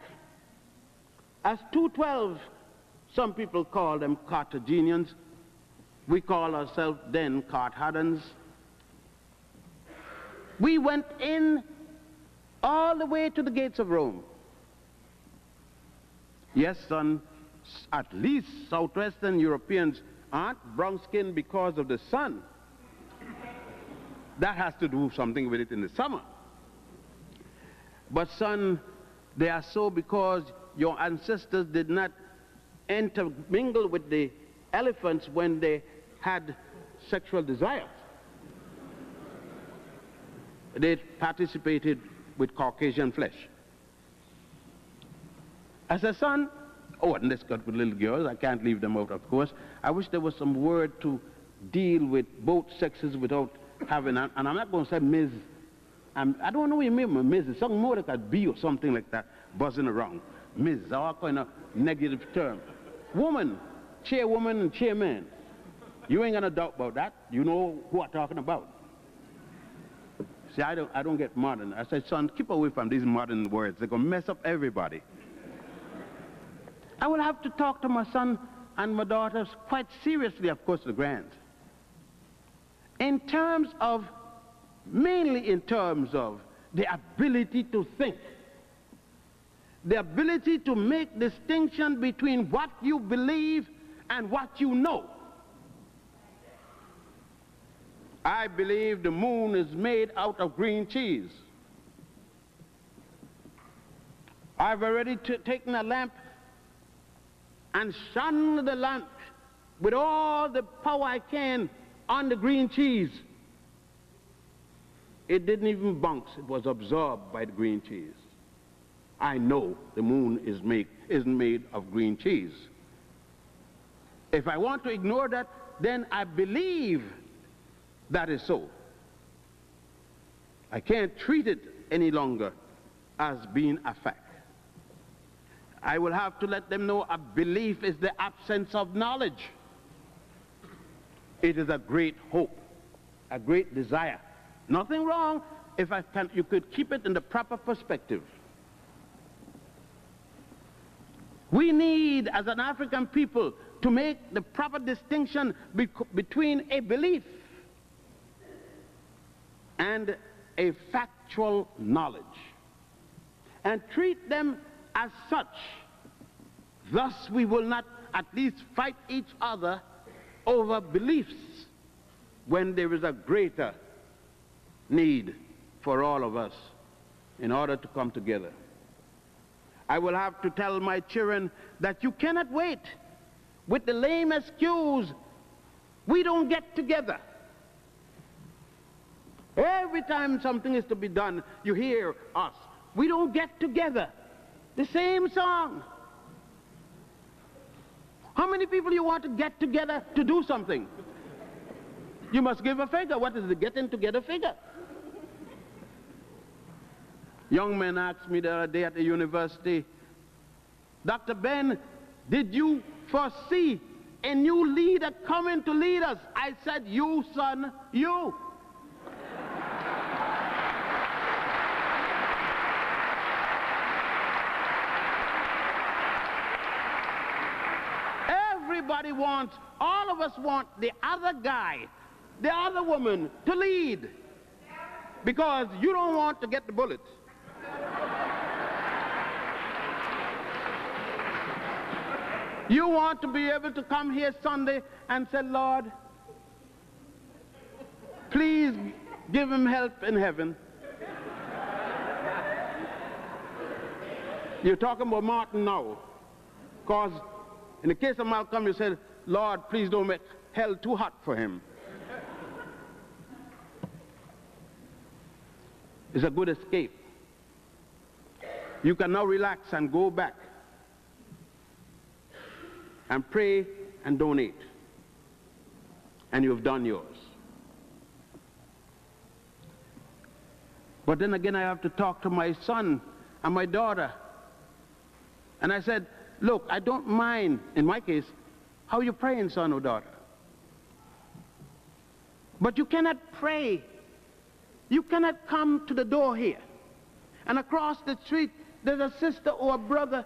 as 212. Some people call them Carthaginians. We call ourselves then Carthaginians. We went in all the way to the gates of Rome. Yes, son, at least southwestern Europeans aren't brown-skinned because of the sun. That has to do something with it in the summer. But son, they are so because your ancestors did not intermingle with the elephants when they had sexual desires. They participated with Caucasian flesh. As a son, oh, and let's got with little girls, I can't leave them out, of course. I wish there was some word to deal with both sexes without having, and I'm not going to say Ms. I don't know what you mean, Ms. It's something more like a B or something like that, buzzing around. Ms. all kind of negative term. Woman, chairwoman and chairman. You ain't gonna doubt about that. You know who I'm talking about. See, I don't get modern. I said, son, keep away from these modern words. They're gonna mess up everybody. I will have to talk to my son and my daughters quite seriously, of course, the grands. In terms of, mainly in terms of the ability to think. The ability to make distinction between what you believe and what you know. I believe the moon is made out of green cheese. I've already taken a lamp and shone the lamp with all the power I can on the green cheese. It didn't even bounce. It was absorbed by the green cheese. I know the moon isn't made of green cheese. If I want to ignore that, then I believe that is so. I can't treat it any longer as being a fact. I will have to let them know a belief is the absence of knowledge. It is a great hope, a great desire. Nothing wrong if you could keep it in the proper perspective. We need, as an African people, to make the proper distinction between a belief and a factual knowledge, and treat them as such. Thus we will not at least fight each other over beliefs when there is a greater need for all of us in order to come together. I will have to tell my children that you cannot wait with the lame excuse, we don't get together. Every time something is to be done, you hear us, we don't get together. The same song. How many people you want to get together to do something? You must give a figure. What is the getting together figure? Young man asked me the other day at the university, Dr. Ben, did you foresee a new leader coming to lead us? I said, you, son, you. Everybody wants, all of us want the other guy, the other woman to lead, because you don't want to get the bullet. You want to be able to come here Sunday and say, Lord, please give him help in heaven. You're talking about Martin now, because in the case of Malcolm, you said, Lord, please don't make hell too hot for him. It's a good escape. You can now relax and go back and pray and donate. And you've done yours. But then again, I have to talk to my son and my daughter. And I said, look, I don't mind, in my case, how you praying, son or daughter. But you cannot pray. You cannot come to the door here. And across the street, there's a sister or a brother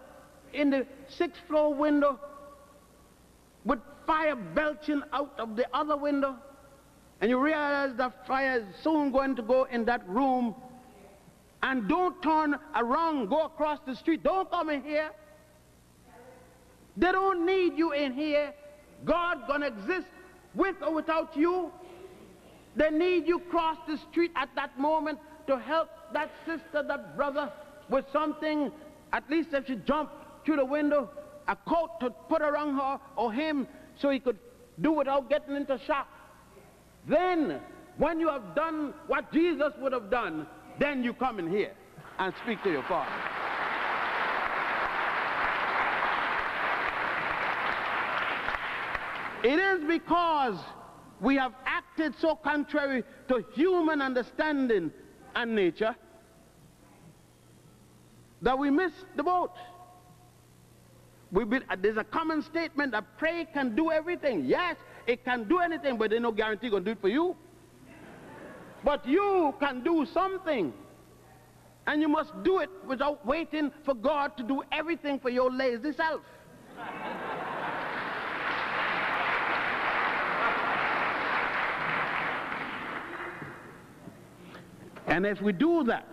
in the 6th floor window with fire belching out of the other window. And you realize that fire is soon going to go in that room And don't turn around, go across the street. Don't come in here. They don't need you in here. God gonna exist with or without you. They need you cross the street at that moment to help that sister, that brother with something. At least if she jumped through the window, a coat to put around her or him so he could do without getting into shock. Then, when you have done what Jesus would have done, then you come in here and speak to your Father. It is because we have acted so contrary to human understanding and nature that we miss the boat. There's a common statement that prayer can do everything. Yes, it can do anything, but there's no guarantee it's going to do it for you. But you can do something, and you must do it without waiting for God to do everything for your lazy self. And if we do that,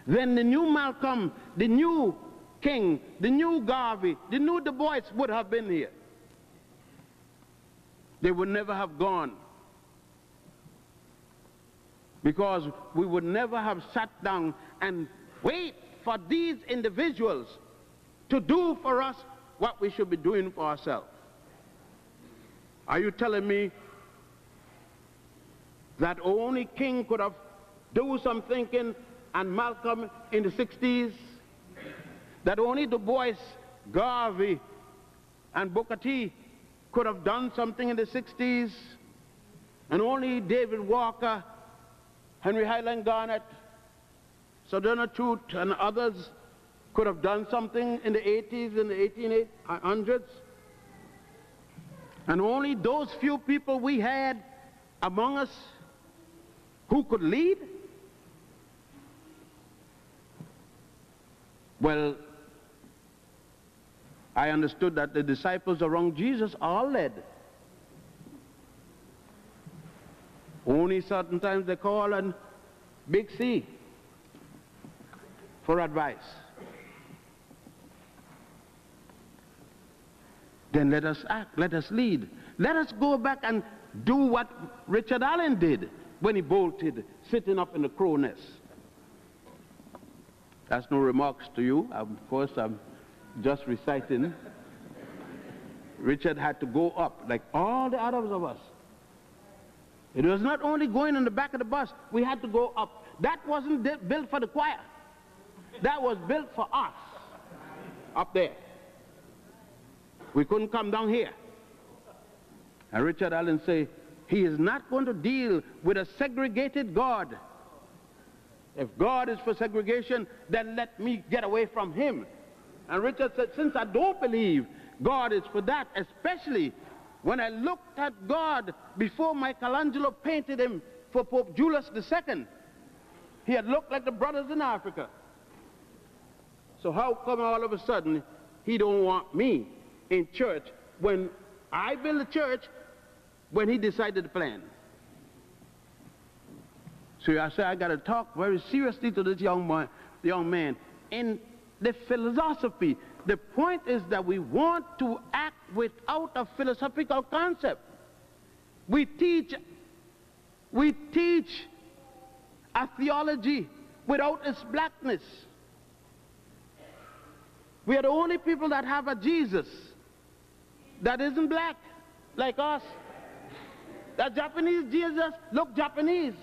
then the new Malcolm, the new King, the new Garvey, the new Du Bois would have been here. They would never have gone. Because we would never have sat down and wait for these individuals to do for us what we should be doing for ourselves. Are you telling me that only King could have done some thinking and Malcolm in the 60s? That only Du Bois, Garvey, and Booker T could have done something in the 60s? And only David Walker, Henry Highland Garnet, Sojourner Truth, and others could have done something in the 80s and the 1800s? And only those few people we had among us who could lead? Well, I understood that the disciples around Jesus all led. Only certain times they call on Big C for advice. Then let us act, let us lead. Let us go back and do what Richard Allen did when he bolted, sitting up in the crow nest. That's no remarks to you. Of course, I'm just reciting. Richard had to go up like all the others of us. It was not only going on the back of the bus, we had to go up. That wasn't built for the choir. That was built for us up there. We couldn't come down here. And Richard Allen said, he is not going to deal with a segregated God. If God is for segregation, then let me get away from him. And Richard said, since I don't believe God is for that, especially when I looked at God before Michelangelo painted him for Pope Julius II, he had looked like the brothers in Africa. So how come all of a sudden he don't want me in church when I built a church when he decided to plan? So I said, I got to talk very seriously to this young man in the philosophy. The point is that we want to act without a philosophical concept. We teach a theology without its blackness. We are the only people that have a Jesus that isn't black like us. The Japanese Jesus look Japanese.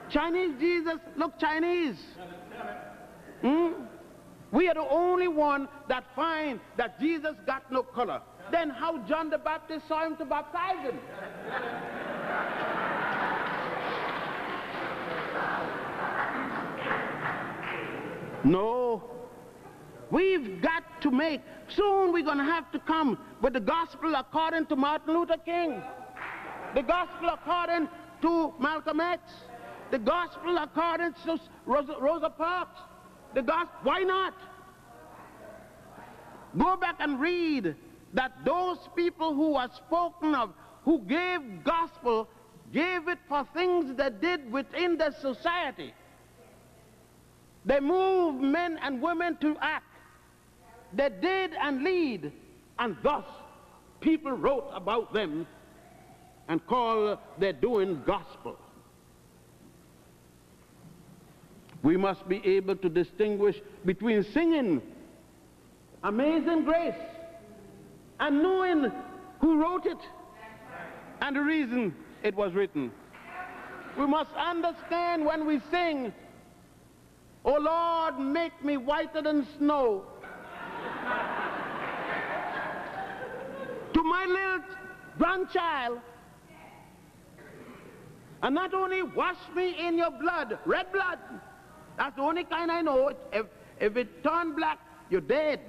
Chinese Jesus look Chinese. We are the only one that find that Jesus got no color. Then how John the Baptist saw him to baptize him? No. We've got to make, soon we're going to have to come with the gospel according to Martin Luther King, the gospel according to Malcolm X, the gospel according to Rosa Parks, the gospel. Why not? Go back and read that those people who are spoken of, who gave gospel, gave it for things they did within the society. They moved men and women to act. They did and lead, and thus people wrote about them and called their doing gospel. We must be able to distinguish between singing Amazing Grace and knowing who wrote it and the reason it was written. We must understand when we sing, "Oh Lord, make me whiter than snow," to my little grandchild, and not only wash me in your blood, red blood, that's the only kind I know. If it turned black, you're dead.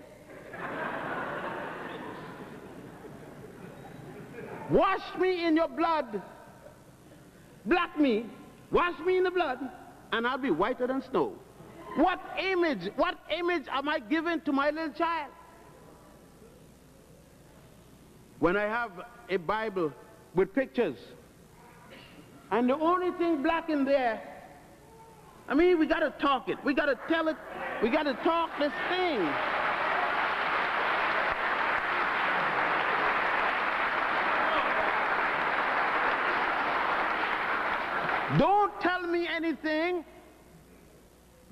Wash me in your blood, black me, wash me in the blood, and I'll be whiter than snow. What image am I giving to my little child? When I have a Bible with pictures, and the only thing black in there, I mean, we got to talk it. We got to tell it. We got to talk this thing. Don't tell me anything.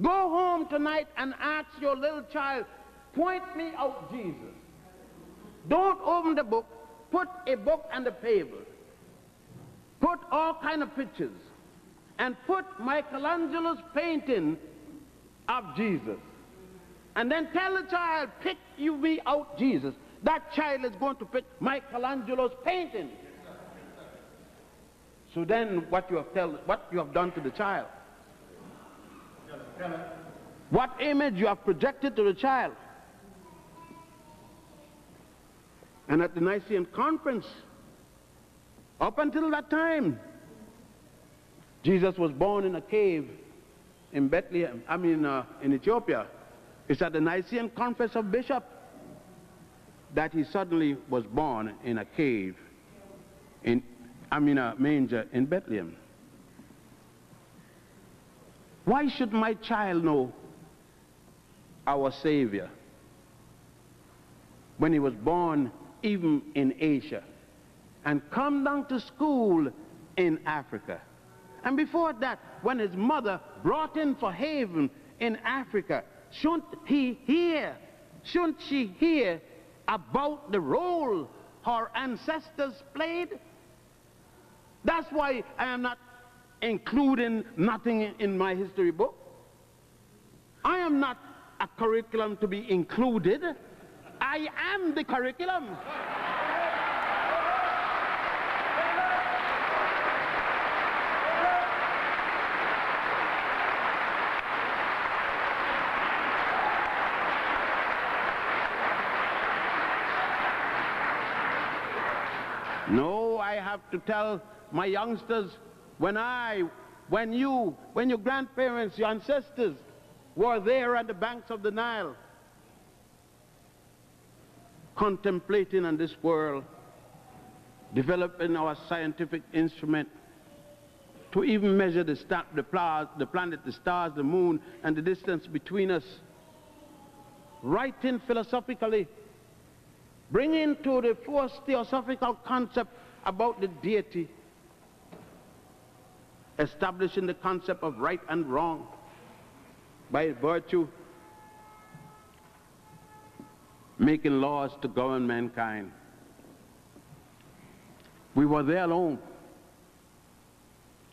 Go home tonight and ask your little child, point me out Jesus. Don't open the book. Put a book on the table. Put all kind of pictures. And put Michelangelo's painting of Jesus. And then tell the child, pick you me out Jesus. That child is going to pick Michelangelo's painting. So then what you have done to the child? What image you have projected to the child? And at the Nicene Conference, up until that time, Jesus was born in a cave in Bethlehem, in Ethiopia. It's at the Nicene Conference of Bishops that he suddenly was born in a cave, a manger in Bethlehem. Why should my child know our Savior when he was born even in Asia and come down to school in Africa? And before that, when his mother brought him for haven in Africa, shouldn't she hear about the role her ancestors played? That's why I am not including nothing in my history book. I am not a curriculum to be included. I am the curriculum. No, I have to tell my youngsters, when your grandparents, your ancestors were there at the banks of the Nile, contemplating on this world, developing our scientific instrument to even measure the planet, the stars, the moon, and the distance between us, writing philosophically, bringing to the first theosophical concept about the deity, establishing the concept of right and wrong by virtue, making laws to govern mankind. We were there alone.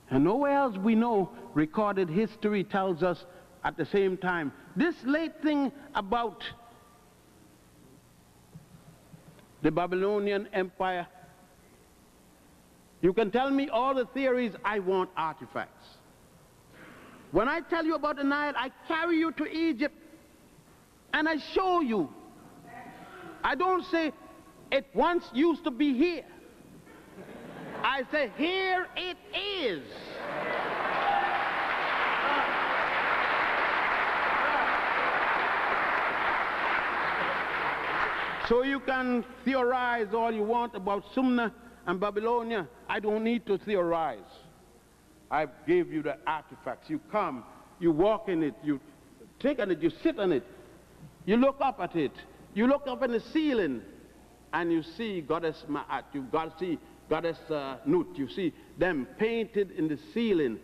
And nowhere else we know recorded history tells us at the same time. This late thing about the Babylonian Empire, you can tell me all the theories, I want artifacts. When I tell you about the Nile, I carry you to Egypt and I show you. I don't say it once used to be here. I say here it is. So you can theorize all you want about Sumner and Babylonia, I don't need to theorize. I gave you the artifacts. You come, you walk in it, you take on it, you sit on it, you look up at it, you look up in the ceiling, and you see Goddess Ma'at, you see Goddess Nut, you see them painted in the ceiling.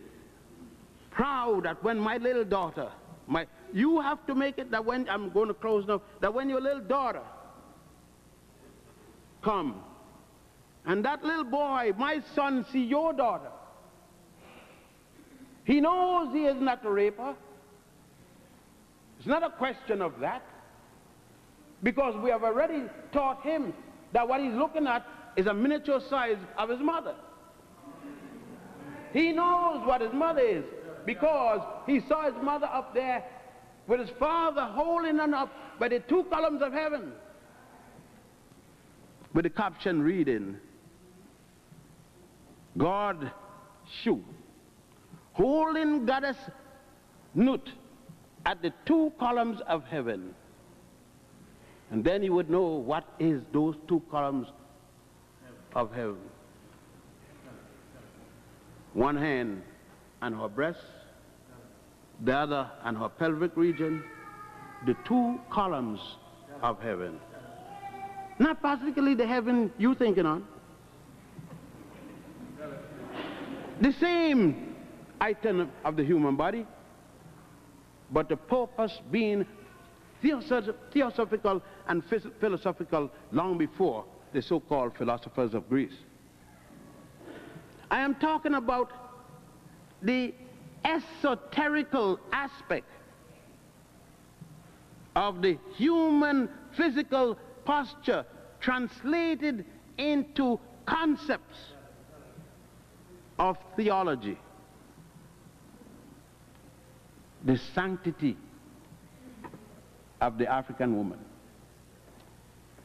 Proud that when my little daughter, you have to make it that when, I'm going to close now, that when your little daughter come, and that little boy, my son, see your daughter, he knows he is not a raper. It's not a question of that. Because we have already taught him that what he's looking at is a miniature size of his mother. He knows what his mother is because he saw his mother up there with his father holding her up by the two columns of heaven, with the caption reading, God Shu, holding Goddess Nut at the two columns of heaven. And then you would know what is those two columns of heaven. One hand on her breast, the other on her pelvic region, the two columns of heaven. Not particularly the heaven you're thinking on. The same item of the human body, but the purpose being theosophical and philosophical long before the so-called philosophers of Greece. I am talking about the esoterical aspect of the human physical posture translated into concepts of theology. The sanctity of the African woman.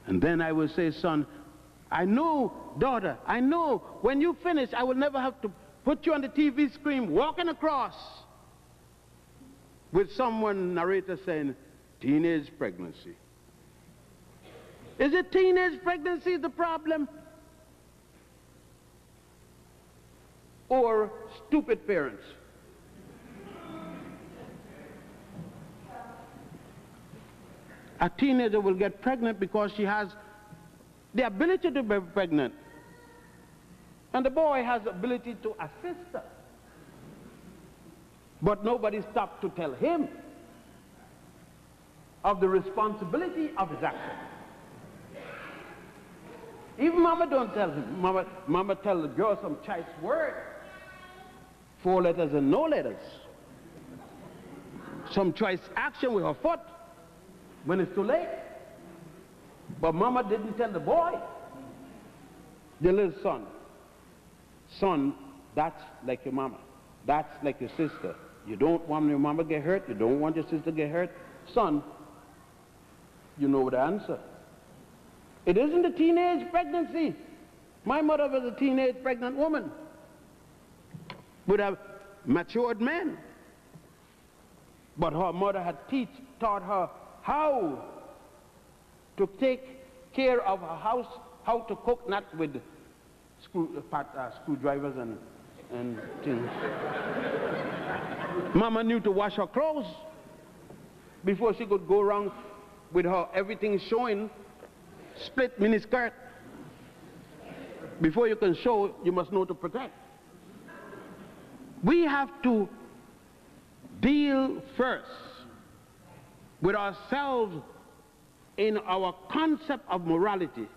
And then I will say, son, I know, daughter, I know when you finish, I will never have to put you on the TV screen walking across with someone, narrator, saying, teenage pregnancy. Is it teenage pregnancy the problem? Or stupid parents? A teenager will get pregnant because she has the ability to be pregnant. And the boy has the ability to assist her. But nobody stopped to tell him of the responsibility of his action. Even mama don't tell him. Mama tell the girl some choice word. 4 letters and no letters. Some choice action with her foot when it's too late. But mama didn't tell the boy, the little son. Son, that's like your mama. That's like your sister. You don't want your mama to get hurt. You don't want your sister to get hurt. Son, you know the answer. It isn't a teenage pregnancy. My mother was a teenage pregnant woman with a matured man. But her mother had taught her how to take care of her house, how to cook, not with screwdrivers and things. Mama knew to wash her clothes before she could go around with her everything showing, split miniskirt. Before you can show, you must know to protect. We have to deal first with ourselves in our concept of morality,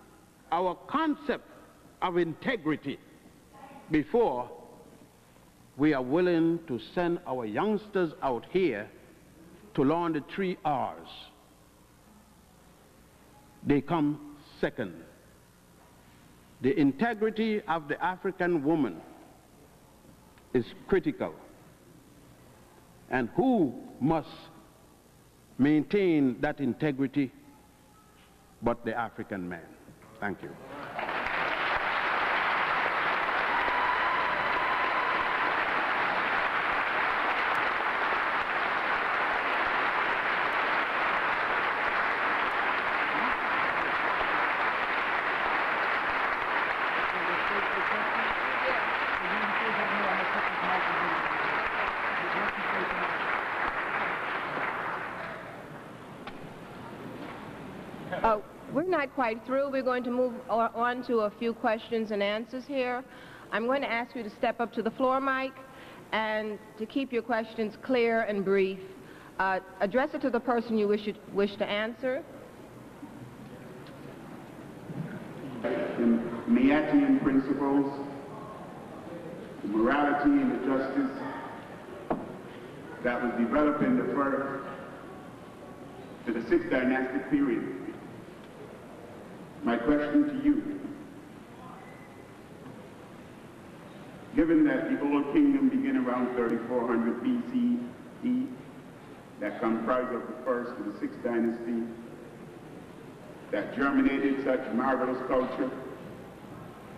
our concept of integrity, before we are willing to send our youngsters out here to learn the 3 R's. They come second. The integrity of the African woman is critical. And who must maintain that integrity but the African man? Thank you. We're not quite through. We're going to move on to a few questions and answers here. I'm going to ask you to step up to the floor mic and to keep your questions clear and brief. Address it to the person you wish to answer. The Mayatian principles, the morality and the justice that was developed in the first to the 6th dynastic period. My question to you, given that the Old Kingdom began around 3400 BCE, that comprised of the 1st to the 6th dynasty, that germinated such marvelous culture,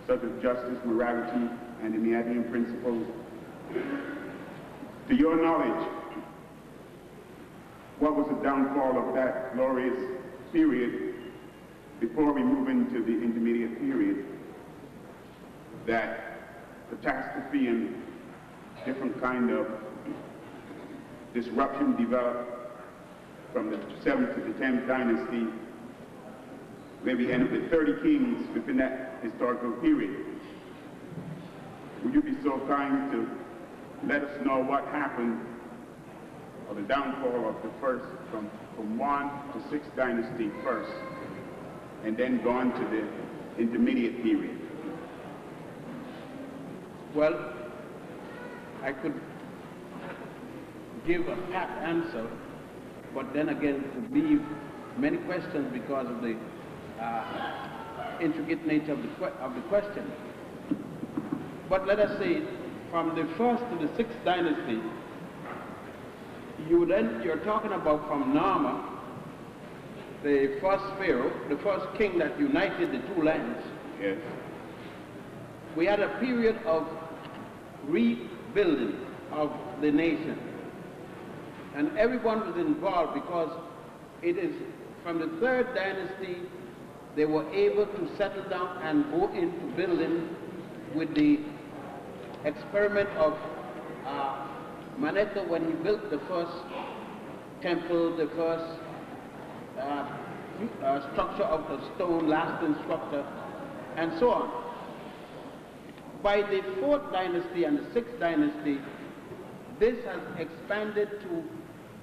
such as justice, morality, and the Mayatian principles, to your knowledge, what was the downfall of that glorious period before we move into the intermediate period, that catastrophe and different kind of disruption developed from the 7th to the 10th dynasty, where we end up with 30 kings within that historical period. Would you be so kind to let us know what happened, or the downfall of the first, from 1 to 6 dynasty first, and then go on to the intermediate period? Well, I could give a pat answer, but then again to leave many questions because of the intricate nature of the question. But let us say, from the 1st to the 6th dynasty, you're talking about from Nama, the first pharaoh, the first king that united the two lands. Yes. We had a period of rebuilding of the nation, and everyone was involved because it is from the 3rd dynasty they were able to settle down and go into building with the experiment of Manetho, when he built the first temple, the first structure of the stone, lasting structure, and so on. By the 4th dynasty and the 6th dynasty, this has expanded to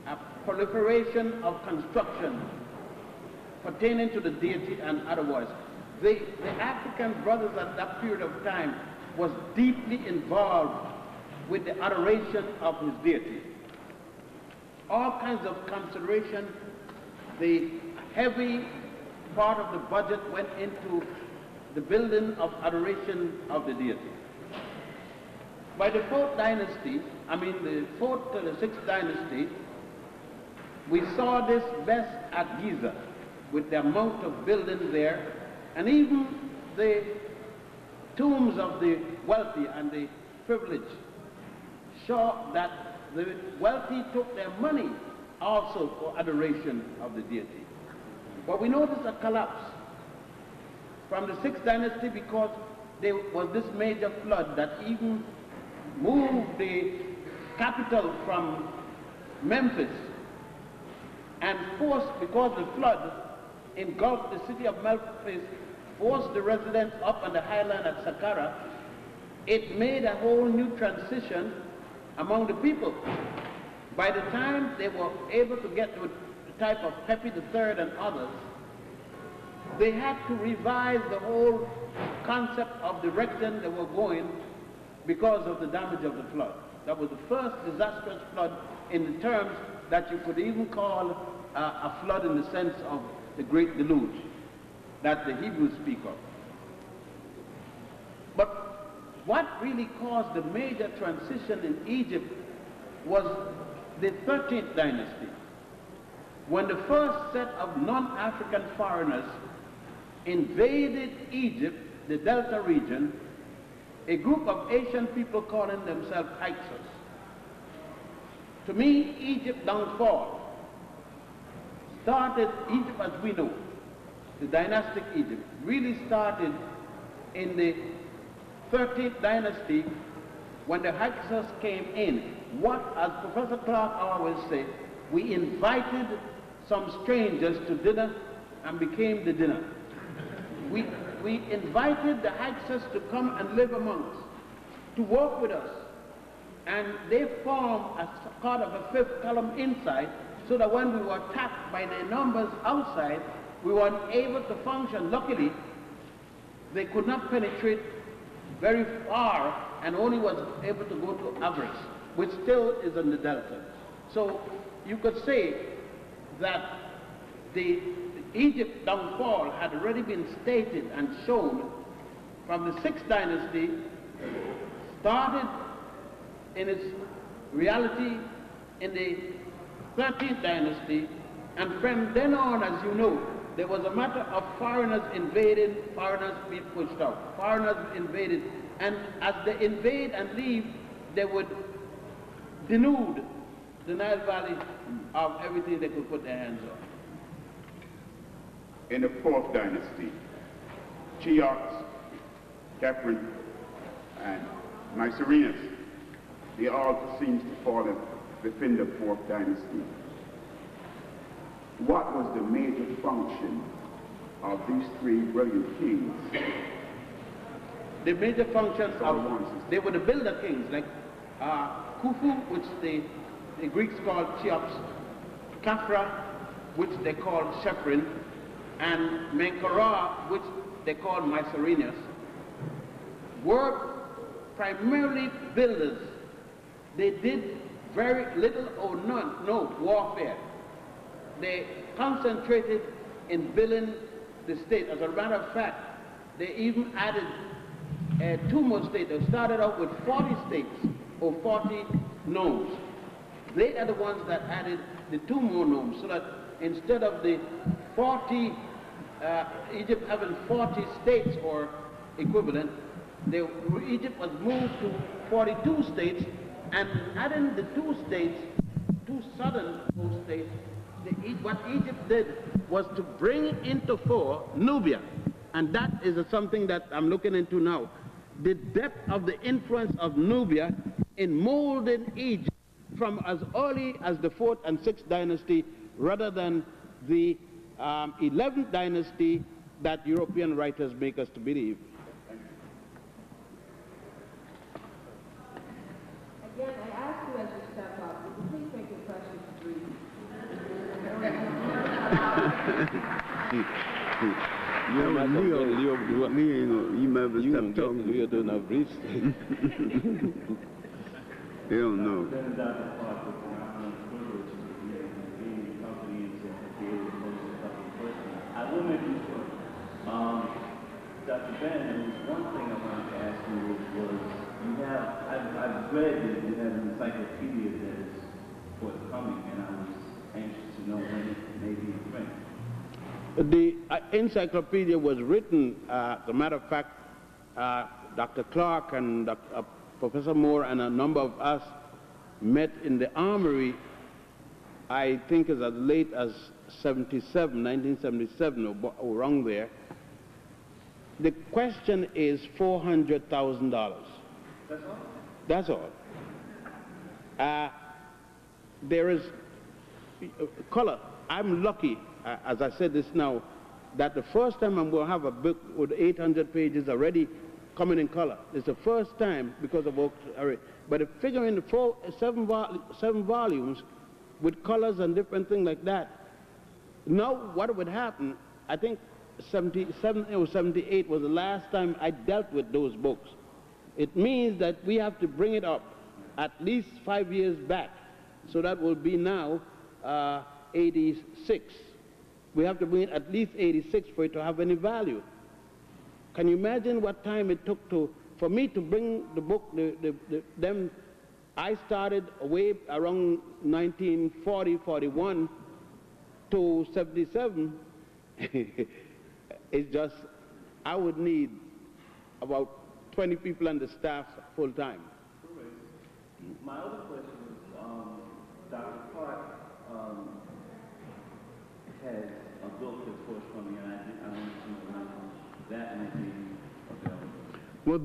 a proliferation of construction pertaining to the deity and otherwise. The African brothers at that period of time was deeply involved with the adoration of his deity. All kinds of consideration. The heavy part of the budget went into the building of adoration of the deity. By the 4th dynasty, the 4th to the 6th dynasty, we saw this best at Giza with the amount of buildings there, and even the tombs of the wealthy and the privileged show that the wealthy took their money also for adoration of the deity. But we noticed a collapse from the 6th dynasty because there was this major flood that even moved the capital from Memphis and forced, because the flood engulfed the city of Memphis, forced the residents up on the highland at Saqqara. It made a whole new transition among the people. By the time they were able to get to the type of Pepi III and others, they had to revise the whole concept of direction they were going because of the damage of the flood. That was the first disastrous flood in the terms that you could even call a flood in the sense of the Great Deluge that the Hebrews speak of. But what really caused the major transition in Egypt was the 13th dynasty, when the first set of non-African foreigners invaded Egypt, the Delta region, a group of Asian people calling themselves Hyksos. To me, Egypt's downfall started, Egypt as we know, the dynastic Egypt, really started in the 13th dynasty when the Hyksos came in. What, as Professor Clarke always said, we invited some strangers to dinner and became the dinner. We invited the Hyksos to come and live among us, to work with us. And they formed as part of a fifth column inside, so that when we were attacked by their numbers outside, we were able to function. Luckily, they could not penetrate very far and only was able to go to Avarice, which still is in the Delta. So you could say that the Egypt downfall had already been stated and shown from the 6th dynasty, started in its reality in the 13th dynasty, and from then on, as you know, there was a matter of foreigners invading, foreigners being pushed out, foreigners invaded, and as they invade and leave, they would denude the Nile Valley of everything they could put their hands on. In the 4th dynasty, Cheops, Khephren, and Mycerinus, they all seem to fall within the 4th dynasty. What was the major function of these three brilliant kings? The major functions they were the builder kings, like Khufu, which the Greeks called Cheops, Khafra, which they called Khephren, and Menkaure, which they called Mycerinus, were primarily builders. They did very little or no warfare. They concentrated in building the state. As a matter of fact, they even added 2 more states. They started out with 40 states or 40 nomes. They are the ones that added the 2 more nomes, so that instead of the 40, Egypt having 40 states or equivalent, Egypt was moved to 42 states, and adding the 2 states, 2 southern states, what Egypt did was to bring into fore Nubia, and that is something that I'm looking into now. The depth of the influence of Nubia in molding Egypt from as early as the 4th and 6th dynasty, rather than the 11th dynasty that European writers make us to believe. Again, I ask you as you step up, would you please make your questions brief? Hell no. I will make you sure. Dr. Ben, there was one thing I wanted to ask you was you have, I've read that you have an encyclopedia that is forthcoming, and I was anxious to know when it may be in print. The encyclopedia was written, as a matter of fact, Dr. Clarke and Professor Moore and a number of us met in the Armory, I think as late as 1977 or around there. The question is $400,000. That's all? That's all. There is color. I'm lucky, as I said this now, that the first time I'm going to have a book with 800 pages already coming in color. It's the first time because of but the figure in the 7 volumes with colors and different things like that. Now what would happen, I think 77 or 78 was the last time I dealt with those books. It means that we have to bring it up at least 5 years back. So that will be now 86. We have to bring it at least 86 for it to have any value. Can you imagine what time it took for me to bring the book, them? I started way around 1940, 41 to 77. It's just, I would need about 20 people on the staff full time. My other question is, Dr. Clarke has a book that's forthcoming, and I want to know when that might be available. Well,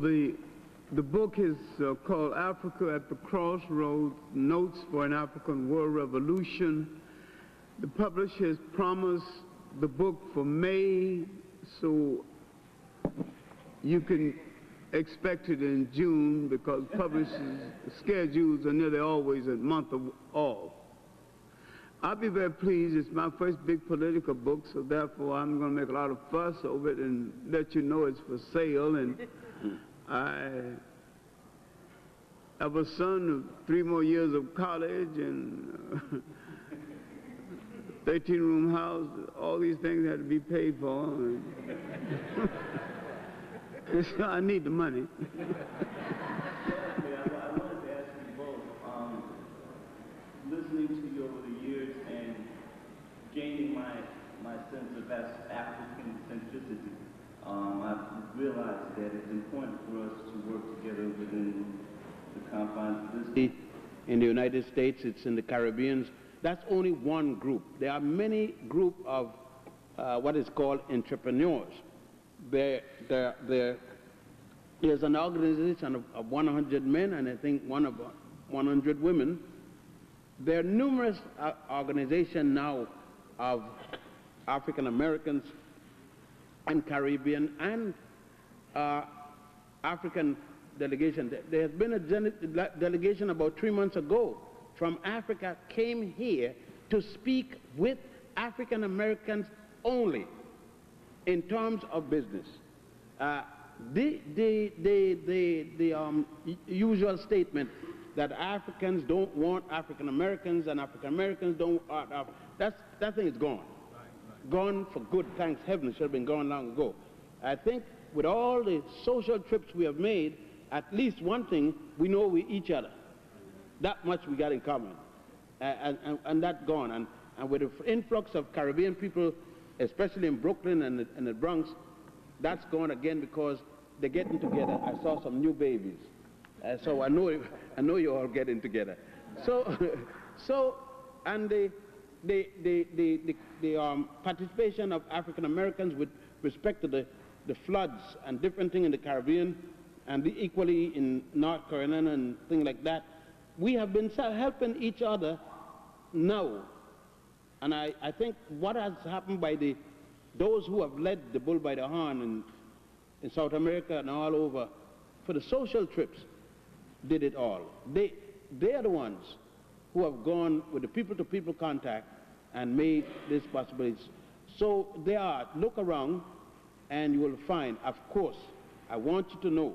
the book is called Africa at the Crossroads, Notes for an African World Revolution. The publisher has promised the book for May, so you can expect it in June, because publishers' schedules are nearly always a month off. I'll be very pleased. It's my first big political book, so therefore I'm going to make a lot of fuss over it and let you know it's for sale. And I have a son of 3 more years of college and 13-room house. All these things had to be paid for. And so I need the money. I wanted to ask you both, listening to you over the years and gaining my sense of African centricity, I've realized that it's important for us to work together within the confines of this. In the United States, it's in the Caribbean. That's only one group. There are many groups of what is called entrepreneurs. There's an organization of 100 men and I think 100 women. There are numerous organizations now of African Americans and Caribbean and African delegation. There has been a delegation about 3 months ago from Africa came here to speak with African Americans only in terms of business. The usual statement that Africans don't want African Americans and African Americans don't want that thing is gone. Gone for good, thanks heaven. It should have been gone long ago. I think with all the social trips we have made, at least one thing, we know each other. That much we got in common. And that's gone. And with the influx of Caribbean people, especially in Brooklyn and the Bronx, that's gone again because they're getting together. I saw some new babies. So I know you're all getting together. And the participation of African Americans with respect to the floods and different things in the Caribbean and equally in North Carolina and things like that, we have been helping each other now. And I think what has happened by those who have led the bull by the horn in South America and all over, for the social trips, did it all. They are the ones who have gone with the people-to-people contact and made this possible. So look around and you will find, of course, I want you to know,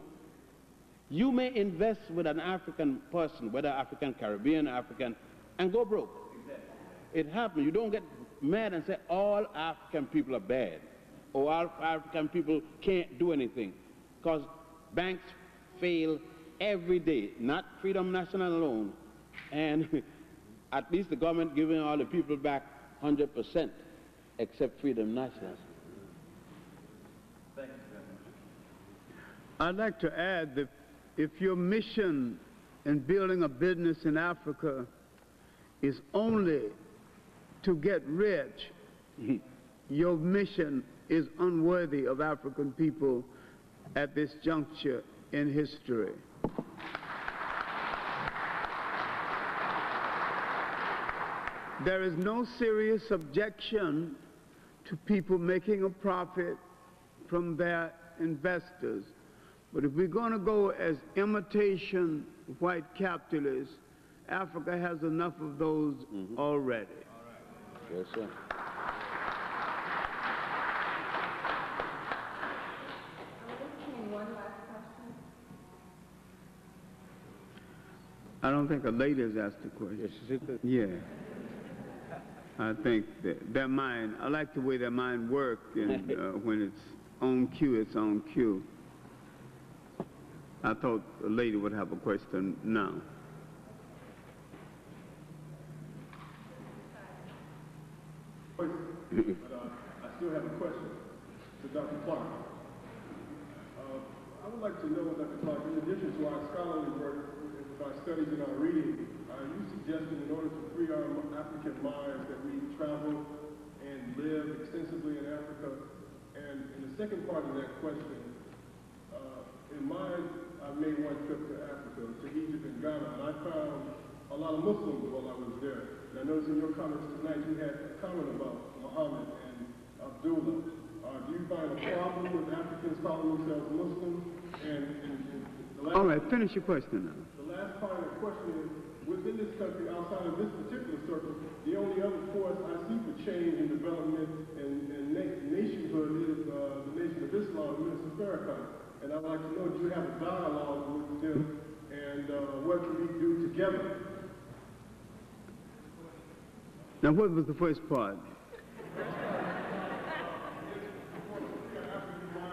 you may invest with an African person, whether African, Caribbean, African, and go broke. It happens. You don't get mad and say all African people are bad or all African people can't do anything, because banks fail every day, not Freedom National alone, and at least the government giving all the people back 100% except Freedom National. Thank you very much. I'd like to add that if your mission in building a business in Africa is only to get rich, your mission is unworthy of African people at this juncture in history. There is no serious objection to people making a profit from their investors. But if we're going to go as imitation white capitalists, Africa has enough of those already. Yes, sir. One last question. I don't think a lady has asked a question. Yeah. I think that their mind, I like the way their mind works, and when it's on cue, it's on cue. I thought a lady would have a question now. But I still have a question to Dr. Clarke. I would like to know, Dr. Clarke, in addition to our scholarly work, with our studies and our reading, you suggested in order to free our African minds that we travel and live extensively in Africa. And in the second part of that question, in mind, I made one trip to Africa, to Egypt and Ghana, and I found a lot of Muslims while I was there. And I noticed in your comments tonight you had a comment about Muhammad and Abdullah. Do you find a problem with Africans calling themselves Muslims? And the last, all right, finish your question now. the last part of the question is, within this country, outside of this particular circle, the only other force I see for change and development and nationhood is the Nation of Islam, Minister Farrakhan. And I'd like to know, do you have a dialogue with them, and what can we do together? Now, what was the first part?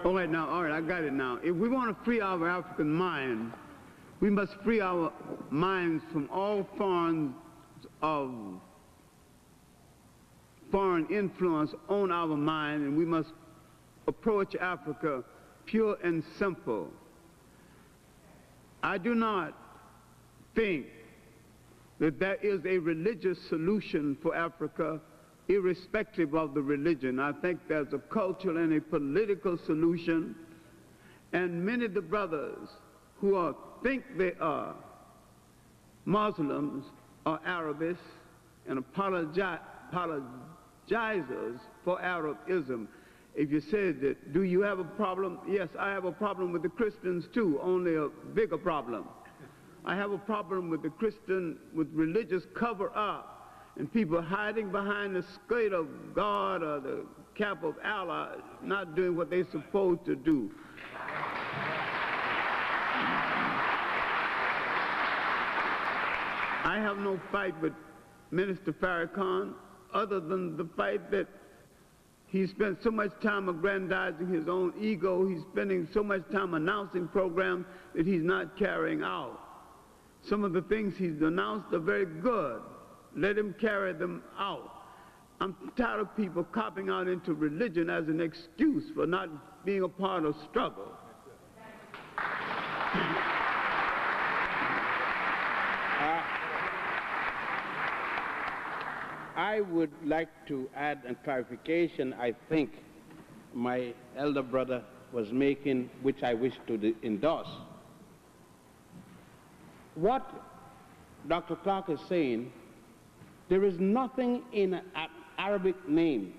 All right, I got it now. If we want to free our African mind, we must free our minds from all forms of foreign influence on our mind, and we must approach Africa pure and simple. I do not think that there is a religious solution for Africa, irrespective of the religion. I think there's a cultural and a political solution, and many of the brothers who think they are Muslims are Arabists and apologizers for Arabism. If you said that, do you have a problem? Yes, I have a problem with the Christians too, only a bigger problem. I have a problem with the Christian, with religious cover-up and people hiding behind the skirt of God or the cap of Allah, not doing what they're supposed to do. I have no fight with Minister Farrakhan other than the fight that he spent so much time aggrandizing his own ego. He's spending so much time announcing programs that he's not carrying out. Some of the things he's announced are very good. Let him carry them out. I'm tired of people copping out into religion as an excuse for not being a part of struggle. I would like to add a clarification I think my elder brother was making, which I wish to endorse. What Dr. Clarke is saying, there is nothing in an Arabic name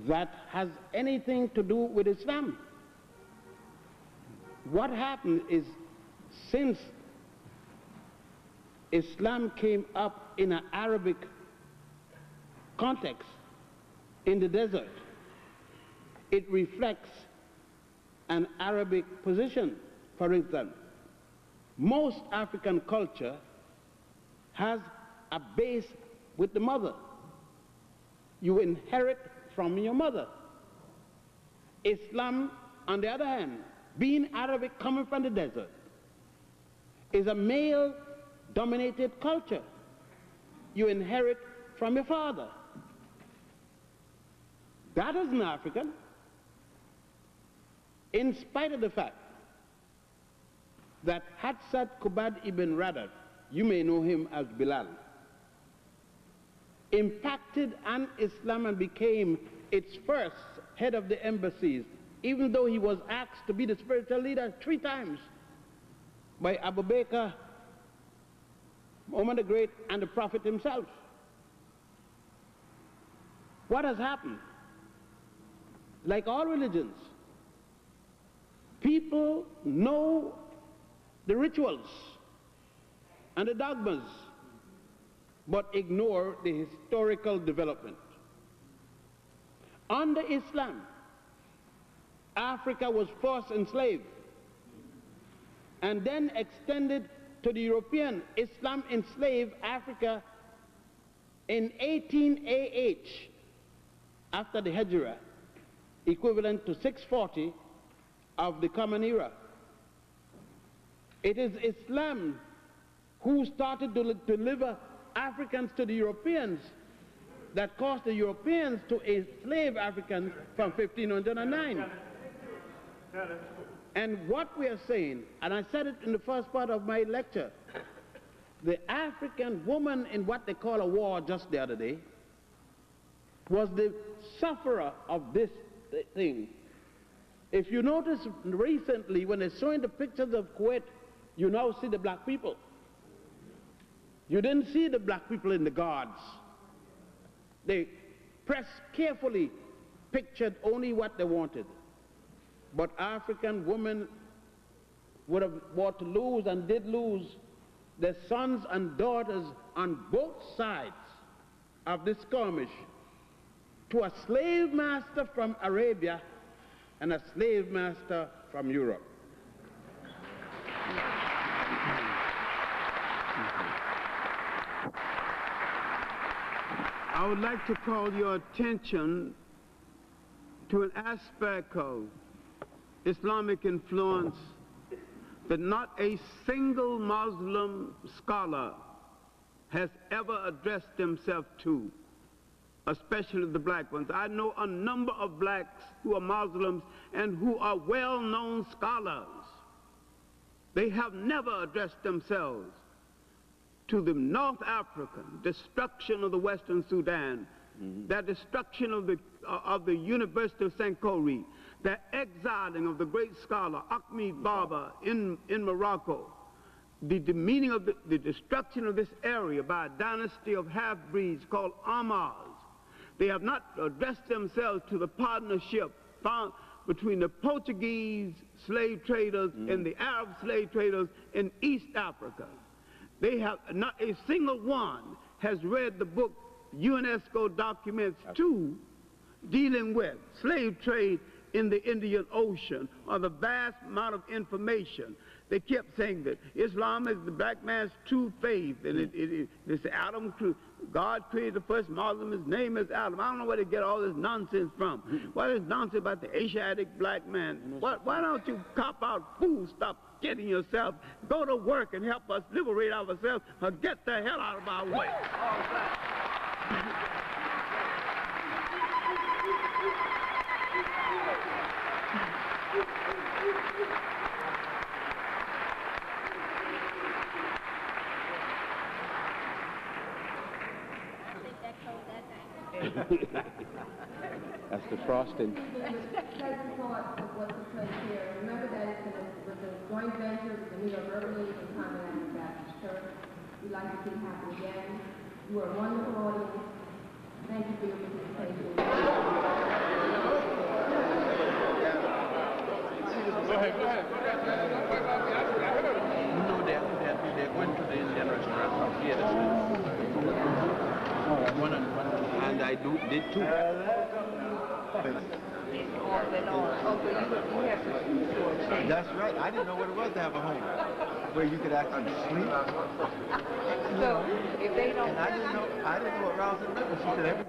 that has anything to do with Islam. What happened is, since Islam came up in an Arabic context in the desert, it reflects an Arabic position. For instance, most African culture has a base with the mother. You inherit from your mother. Islam, on the other hand, being Arabic, coming from the desert, is a male-dominated culture. You inherit from your father. That is an African, in spite of the fact that Hatzat Kubad ibn Radad, you may know him as Bilal, impacted on Islam and became its first head of the embassies, even though he was asked to be the spiritual leader 3 times by Abu Bakr, Muhammad the Great, and the Prophet himself. What has happened? Like all religions, people know the rituals and the dogmas, but ignore the historical development. Under Islam, Africa was first enslaved and then extended to the European. Islam enslaved Africa in 18 AH, after the Hijrah, equivalent to 640 of the Common Era. It is Islam who started to deliver Africans to the Europeans that caused the Europeans to enslave Africans from 1509. And what we are saying, and I said it in the first part of my lecture, the African woman in what they call a war just the other day was the sufferer of this thing. If you notice recently, when they're showing the pictures of Kuwait, you now see the black people. You didn't see the black people in the guards. They press carefully pictured only what they wanted. But African women would have fought to lose and did lose their sons and daughters on both sides of this skirmish to a slave master from Arabia and a slave master from Europe. I would like to call your attention to an aspect of Islamic influence that not a single Muslim scholar has ever addressed himself to, especially the black ones. I know a number of blacks who are Muslims and who are well-known scholars. They have never addressed themselves to the North African destruction of the Western Sudan, the destruction of the University of Sankore, the exiling of the great scholar Ahmed Baba in Morocco, the demeaning of the destruction of this area by a dynasty of half-breeds called Ahmars. They have not addressed themselves to the partnership found between the Portuguese slave traders and the Arab slave traders in East Africa. They have not a single one has read the book UNESCO Documents 2 dealing with slave trade in the Indian Ocean, or the vast amount of information. They kept saying that Islam is the black man's true faith, and it's Adam, God created the first Muslim, his name is Adam. I don't know where they get all this nonsense from. What is nonsense about the Asiatic black man? Why don't you cop out food, stop kidding yourself, go to work and help us liberate ourselves, or get the hell out of our way. That's the frosting. Pleasant thought of what took place here. Remember that it's with the joint venture with the New York Urban League and Continental Baptist Church. We'd like to see it happen again. You are a wonderful audience. Thank you for your participation. Go ahead. You know they're going to the Indian restaurant from here. And I did too. That's right. I didn't know what it was to have a home where you could actually sleep. So if they don't, And I didn't know what Rouse and River. She said every